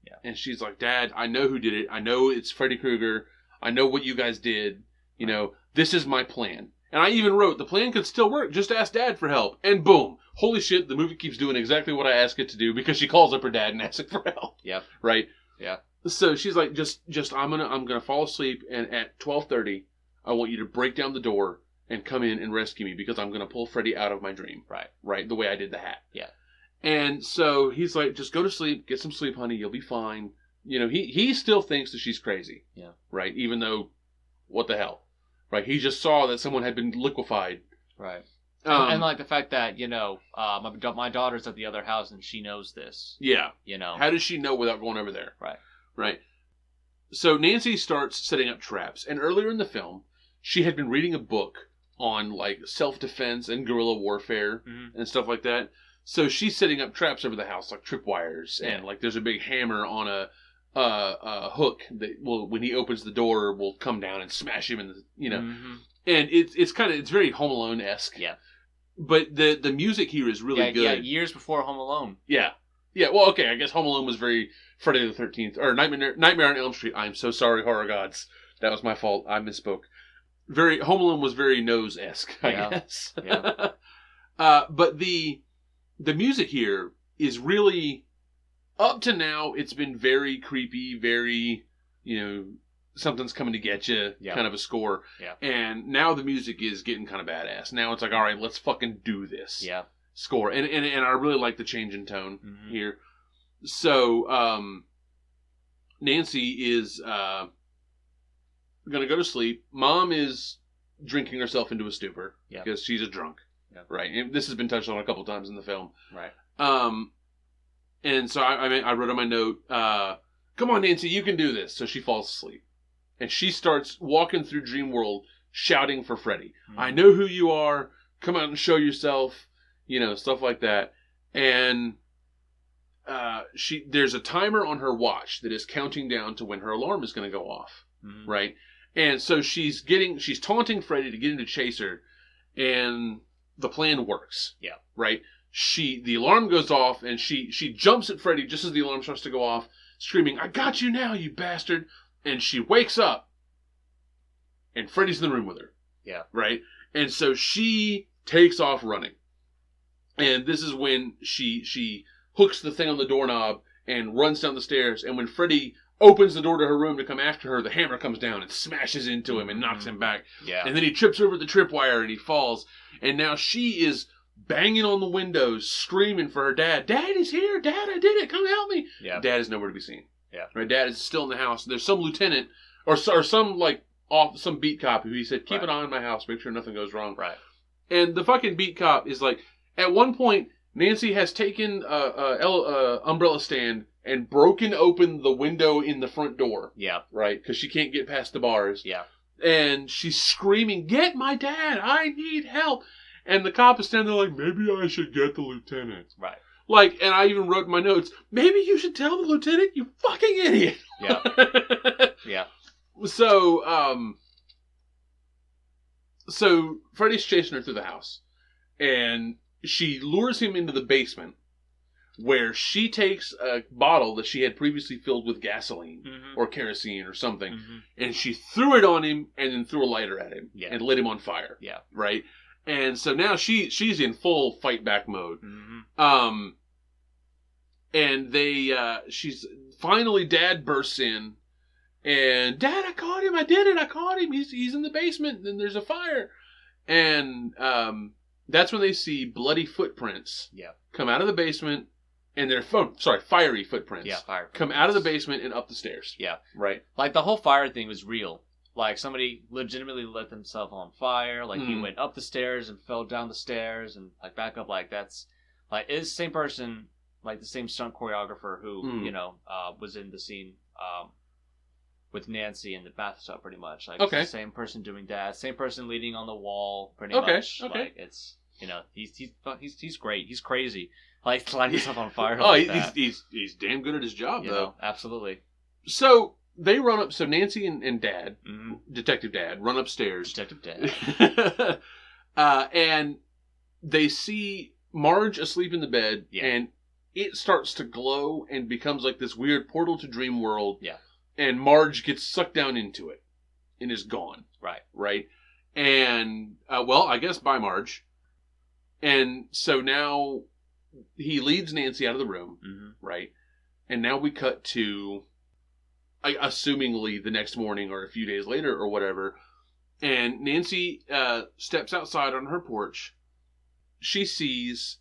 Yeah. And she's like, Dad, I know who did it. I know it's Freddy Krueger. I know what you guys did. You know, this is my plan. And I even wrote, the plan could still work. Just ask Dad for help. And boom. Holy shit, the movie keeps doing exactly what I ask it to do because she calls up her dad and asks for help. Yeah. Right? Yeah. So she's like, just I'm gonna fall asleep, and at 12:30, I want you to break down the door and come in and rescue me because I'm gonna pull Freddy out of my dream. Right. Right? The way I did the hat. Yeah. And so he's like, just go to sleep, get some sleep, honey, you'll be fine. You know, he still thinks that she's crazy. Yeah. Right? Even though, what the hell? Right? He just saw that someone had been liquefied. Right. And like the fact that, you know, my daughter's at the other house and she knows this. Yeah. You know. How does she know without going over there? Right. Right. So Nancy starts setting up traps. And earlier in the film, she had been reading a book on, like, self-defense and guerrilla warfare and stuff like that. So she's setting up traps over the house, like tripwires. And, like, there's a big hammer on a hook that will, when he opens the door, will come down and smash him in the, you know. And it's very Home Alone-esque. Yeah. But the music here is really good. Yeah, years before Home Alone. Yeah. Yeah, well, okay, I guess Home Alone was very Friday the 13th, or Nightmare on Elm Street. I'm so sorry, horror gods. That was my fault. I misspoke. Home Alone was very Nose-esque, I guess. Yeah. But the music here is really, up to now, it's been very creepy, very, you know, something's coming to get you kind of a score. Yeah. And now the music is getting kind of badass. Now it's like, all right, let's fucking do this. Yeah. Score. And I really like the change in tone here. So, Nancy is going to go to sleep. Mom is drinking herself into a stupor because she's a drunk. Yeah. Right. And this has been touched on a couple times in the film. Right. And so I wrote on my note, come on, Nancy, you can do this. So she falls asleep. And she starts walking through Dream World shouting for Freddy. I know who you are. Come out and show yourself. You know, stuff like that. And there's a timer on her watch that is counting down to when her alarm is going to go off. Right? And so she's taunting Freddy to get him to chase her. And the plan works. Yeah. Right? The alarm goes off and she jumps at Freddy just as the alarm starts to go off, screaming, I got you now, you bastard. And she wakes up, and Freddy's in the room with her. Yeah. Right? And so she takes off running. And this is when she hooks the thing on the doorknob and runs down the stairs. And when Freddy opens the door to her room to come after her, the hammer comes down and smashes into him and knocks him back. Yeah. And then he trips over the tripwire and he falls. And now she is banging on the windows, screaming for her dad. Dad is here. Dad, I did it. Come help me. Yeah. Dad is nowhere to be seen. Yeah. Right. Dad is still in the house. There's some lieutenant or some some beat cop who he said, keep an eye on my house, make sure nothing goes wrong. Right. And the fucking beat cop is like, at one point, Nancy has taken a umbrella stand and broken open the window in the front door. Yeah. Right. Because she can't get past the bars. Yeah. And she's screaming, get my dad. I need help. And the cop is standing there like, maybe I should get the lieutenant. Right. Like, and I even wrote in my notes, maybe you should tell the lieutenant, you fucking idiot. Yeah. Yeah. So Freddy's chasing her through the house. And she lures him into the basement where she takes a bottle that she had previously filled with gasoline or kerosene or something. And she threw it on him and then threw a lighter at him and lit him on fire. Yeah. Right? And so now she's in full fight back mode. And she's finally, Dad bursts in, and Dad, I caught him. I did it. I caught him. He's in the basement. And there's a fire, and that's when they see bloody footprints. Yeah. Come out of the basement, and they're fiery footprints. Yeah, fire footprints. Come out of the basement and up the stairs. Yeah. Right. Like the whole fire thing was real. Like somebody legitimately lit themselves on fire. Like he went up the stairs and fell down the stairs and like back up. Like that's like it's the same person. Like the same stunt choreographer who, you know, was in the scene with Nancy in the bathtub, pretty much. Like, Okay. it's the same person doing that, same person leaning on the wall, pretty Okay, much. okay. Like, it's, he's great. He's crazy. Like, lighting himself on fire Oh, like that. he's damn good at his job, You though. know, absolutely. So they run up. So Nancy and Dad, Mm-hmm. Detective Dad, run upstairs. Detective Dad. And they see Marge asleep in the bed, and it starts to glow and becomes like this weird portal to dream world. Yeah. And Marge gets sucked down into it and is gone. Right. Right. And, well, I guess bye, Marge. And so now he leads Nancy out of the room. Mm-hmm. Right. And now we cut to, assumingly the next morning or a few days later or whatever. And Nancy steps outside on her porch. She sees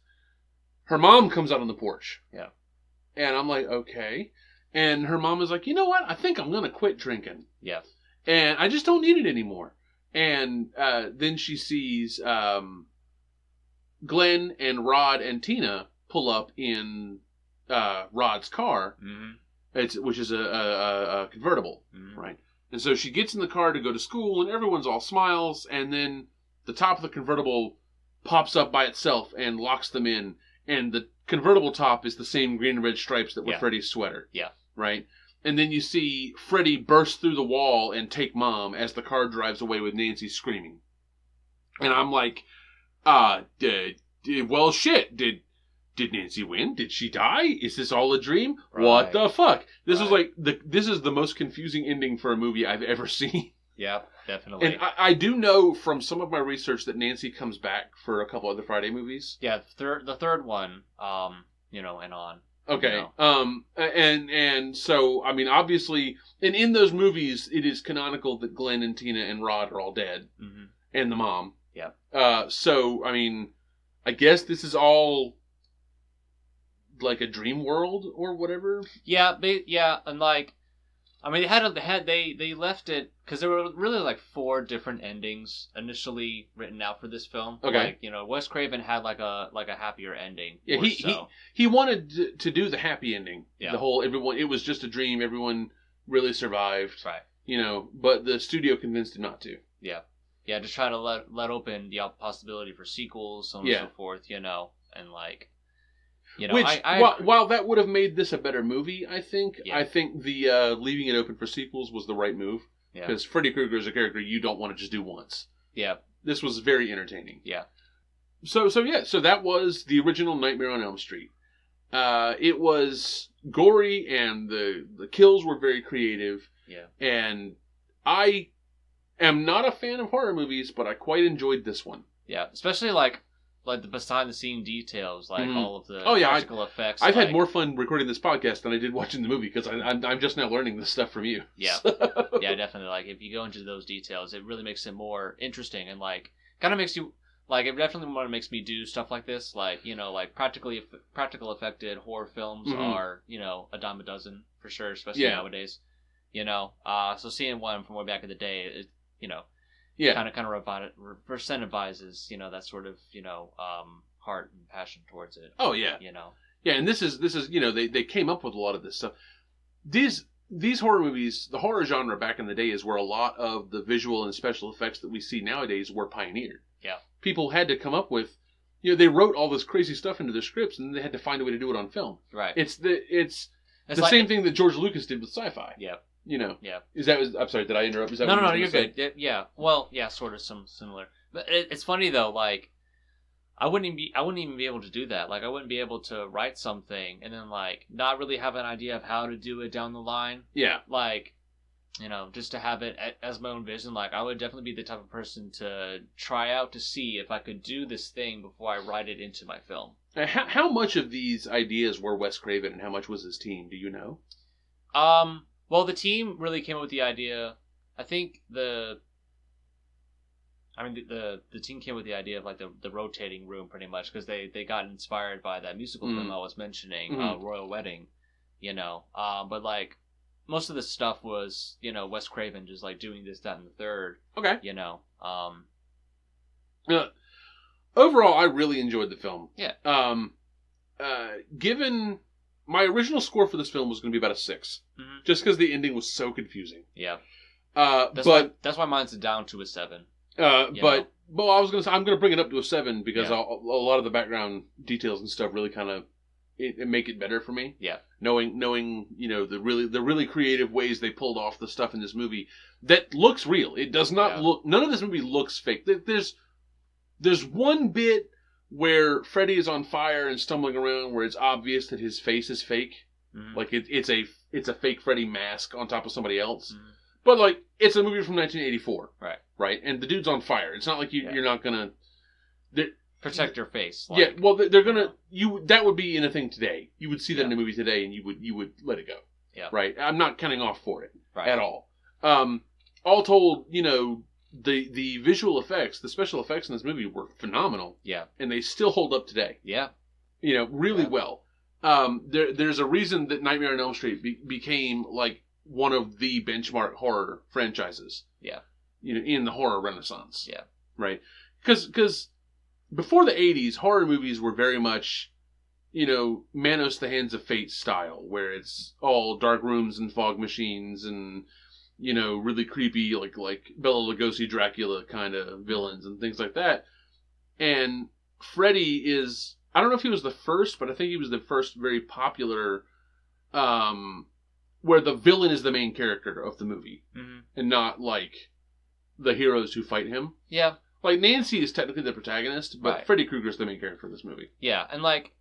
her mom comes out on the porch. Yeah. And I'm like, okay. And her mom is like, you know what? I think I'm going to quit drinking. Yeah. And I just don't need it anymore. And then she sees Glenn and Rod and Tina pull up in Rod's car, which is a convertible, right? And so she gets in the car to go to school, and everyone's all smiles, and then the top of the convertible pops up by itself and locks them in, and the convertible top is the same green and red stripes that were Freddy's sweater. Yeah. Right? And then you see Freddy burst through the wall and take Mom as the car drives away with Nancy screaming. And I'm like, well, shit, did Nancy win? Did she die? Is this all a dream? Right. What the fuck? This is like this is the most confusing ending for a movie I've ever seen. Yeah, definitely. And I do know from some of my research that Nancy comes back for a couple other Friday movies. Yeah, the third one, and on. Okay. And so I mean, obviously, and in those movies, it is canonical that Glenn and Tina and Rod are all dead, and the mom. Yeah. So I mean, I guess this is all like a dream world or whatever. Yeah, and like, I mean, they left it because there were really like 4 different endings initially written out for this film. Okay, like, Wes Craven had like a happier ending. Yeah, he wanted to do the happy ending. Yeah, the whole everyone. It was just a dream. Everyone really survived. Right. But the studio convinced him not to. Yeah, yeah, just trying to let open the possibility for sequels, so on and so forth. And like. Which, while that would have made this a better movie, I think the leaving it open for sequels was the right move. Yeah. Because Freddy Krueger is a character you don't want to just do once. Yeah. This was very entertaining. Yeah. So that was the original Nightmare on Elm Street. It was gory and the kills were very creative. Yeah. And I am not a fan of horror movies, but I quite enjoyed this one. Yeah, especially like the behind-the-scene details, like all of the practical effects. I've had more fun recording this podcast than I did watching the movie because I'm just now learning this stuff from you. Yeah, yeah, definitely. Like if you go into those details, it really makes it more interesting and like kind of makes you like it definitely makes me do stuff like this. Like like practical effected horror films are a dime a dozen for sure, especially nowadays. So seeing one from way back in the day, kind of reverse incentivizes, that sort of, heart and passion towards it. Oh, yeah. Yeah, and this is they came up with a lot of this stuff. These horror movies, the horror genre back in the day is where a lot of the visual and special effects that we see nowadays were pioneered. Yeah. People had to come up with, they wrote all this crazy stuff into their scripts and they had to find a way to do it on film. Right. It's the same thing that George Lucas did with sci-fi. Yeah. Yeah. I'm sorry, did I interrupt? Is that no, you're good. Yeah. Well, yeah, sort of some similar. But it's funny though, like I wouldn't even be able to do that. Like I wouldn't be able to write something and then like not really have an idea of how to do it down the line. Yeah. Like, just to have it as my own vision. Like I would definitely be the type of person to try out to see if I could do this thing before I write it into my film. How much of these ideas were Wes Craven and how much was his team? Do you know? Well, the team really came up with the idea. I think the team came with the idea of like the rotating room pretty much because they got inspired by that musical film I was mentioning, Royal Wedding, but like most of the stuff was Wes Craven just like doing this, that, and the third. Okay. Overall, I really enjoyed the film. Yeah. Given my original score for this film was going to be about a 6, just because the ending was so confusing. Yeah. That's why mine's down to a 7. Well, I was going to say I'm going to bring it up to a 7 because a lot of the background details and stuff really kind of it make it better for me. Yeah. Knowing the really creative ways they pulled off the stuff in this movie that looks real. It does not look. None of this movie looks fake. There's one bit where Freddy is on fire and stumbling around where it's obvious that his face is fake. Like it's a fake Freddy mask on top of somebody else. But like it's a movie from 1984. Right. And the dude's on fire. It's not like you're not gonna protect your face. Yeah, well, they're gonna that would be in a thing today. You would see that in a movie today, and you would let it go. Yeah, right. I'm not counting off for it at all. All told, the visual effects, the special effects in this movie were phenomenal. Yeah, and they still hold up today. Yeah, really well. There's a reason that Nightmare on Elm Street became like one of the benchmark horror franchises. Yeah, in the horror renaissance. Yeah, right. Because before the 80s, horror movies were very much, Manos the Hands of Fate style, where it's all dark rooms and fog machines and, really creepy, like Bela Lugosi Dracula kind of villains and things like that. And Freddy is, I don't know if he was the first, but I think he was the first very popular, where the villain is the main character of the movie. And not, like, the heroes who fight him. Yeah. Like, Nancy is technically the protagonist, but Freddy Krueger's the main character of this movie. Yeah, and like,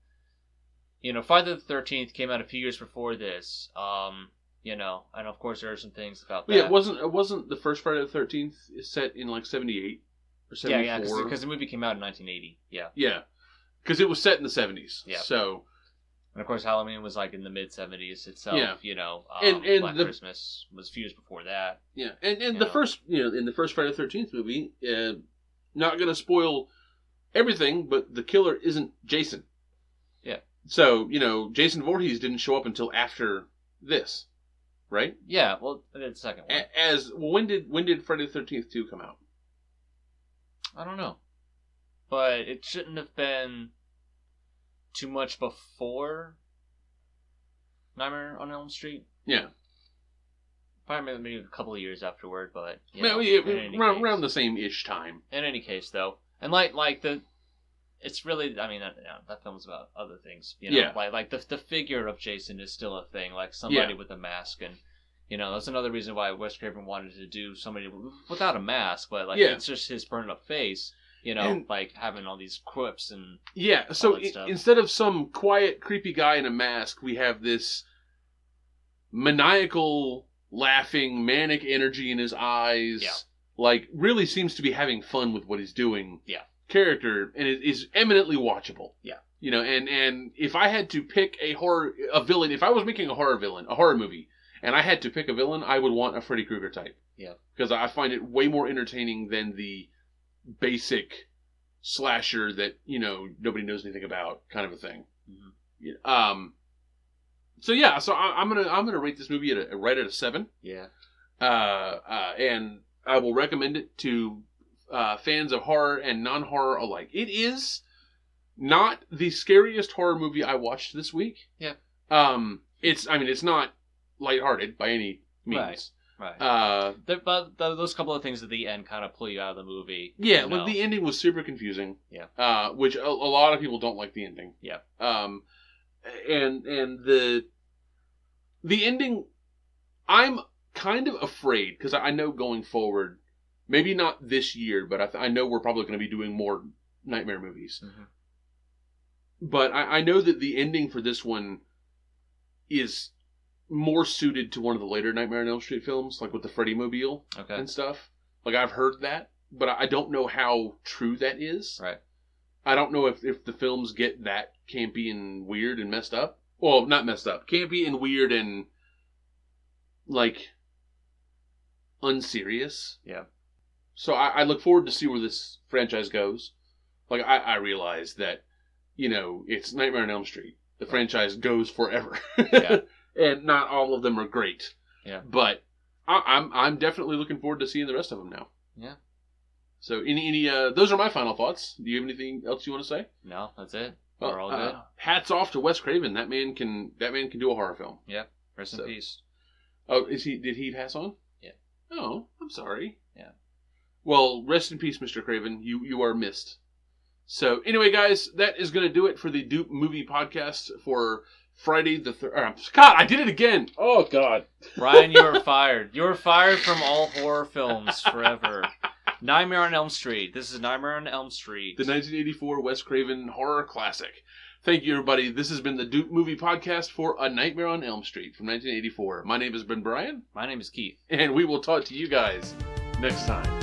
Friday the 13th came out a few years before this. And of course there are some things about that. Yeah, it wasn't the first Friday the 13th set in like 78 or 74. Yeah, because the movie came out in 1980. Yeah. Yeah, because it was set in the 70s. Yeah. So. And of course Halloween was like in the mid-70s itself. Yeah. And Black Christmas was a few years before that. Yeah, and the first, in the first Friday the 13th movie, not going to spoil everything, but the killer isn't Jason. Yeah. So, Jason Voorhees didn't show up until after this, right? Yeah, well, the second one. When did Friday the 13th 2 come out? I don't know. But it shouldn't have been too much before Nightmare on Elm Street. Yeah. Probably maybe a couple of years afterward, but around the same-ish time. In any case, though, and it's really, that film's about other things, like the figure of Jason is still a thing, like somebody with a mask, and that's another reason why Wes Craven wanted to do somebody without a mask, but it's just his burned up face, and, like having all these quips and so instead of some quiet, creepy guy in a mask, we have this maniacal, laughing, manic energy in his eyes, really seems to be having fun with what he's doing. Yeah. Character, and it is eminently watchable. Yeah. And if I had to pick a villain, if I was making a horror movie, and I had to pick a villain, I would want a Freddy Krueger type. Yeah. Because I find it way more entertaining than the basic slasher that, nobody knows anything about kind of a thing. Mm-hmm. So I'm gonna rate this movie right at a 7. Yeah. And I will recommend it to fans of horror and non-horror alike. It is not the scariest horror movie I watched this week. Yeah. It's not lighthearted by any means. Right. But those couple of things at the end kind of pull you out of the movie. Yeah, like the ending was super confusing. Yeah. Which a lot of people don't like the ending. Yeah. And the ending, I'm kind of afraid, because I know going forward, maybe not this year, but I know we're probably going to be doing more Nightmare movies. Mm-hmm. But I know that the ending for this one is more suited to one of the later Nightmare on Elm Street films, like with the Freddy Mobile and stuff. Like, I've heard that, but I don't know how true that is. Right. I don't know if the films get that campy and weird and messed up. Well, not messed up. Campy and weird and, like, unserious. Yeah. So I look forward to see where this franchise goes. Like, I realize that, it's Nightmare on Elm Street. The franchise goes forever. Yeah. And not all of them are great. Yeah. But I'm definitely looking forward to seeing the rest of them now. Yeah. So any those are my final thoughts. Do you have anything else you want to say? No, that's it. We're all good. Hats off to Wes Craven. That man can do a horror film. Yeah. Rest in peace. Oh, did he pass on? Yeah. Oh, I'm sorry. Yeah. Well, rest in peace, Mr. Craven. You are missed. So anyway, guys, that is going to do it for the Doop movie podcast for Friday the 3rd. God, I did it again. Oh, God. Ryan, you are fired. You are fired from all horror films forever. Nightmare on Elm Street. This is Nightmare on Elm Street. The 1984 Wes Craven horror classic. Thank you, everybody. This has been the Doop movie podcast for A Nightmare on Elm Street from 1984. My name has been Brian. My name is Keith. And we will talk to you guys next time.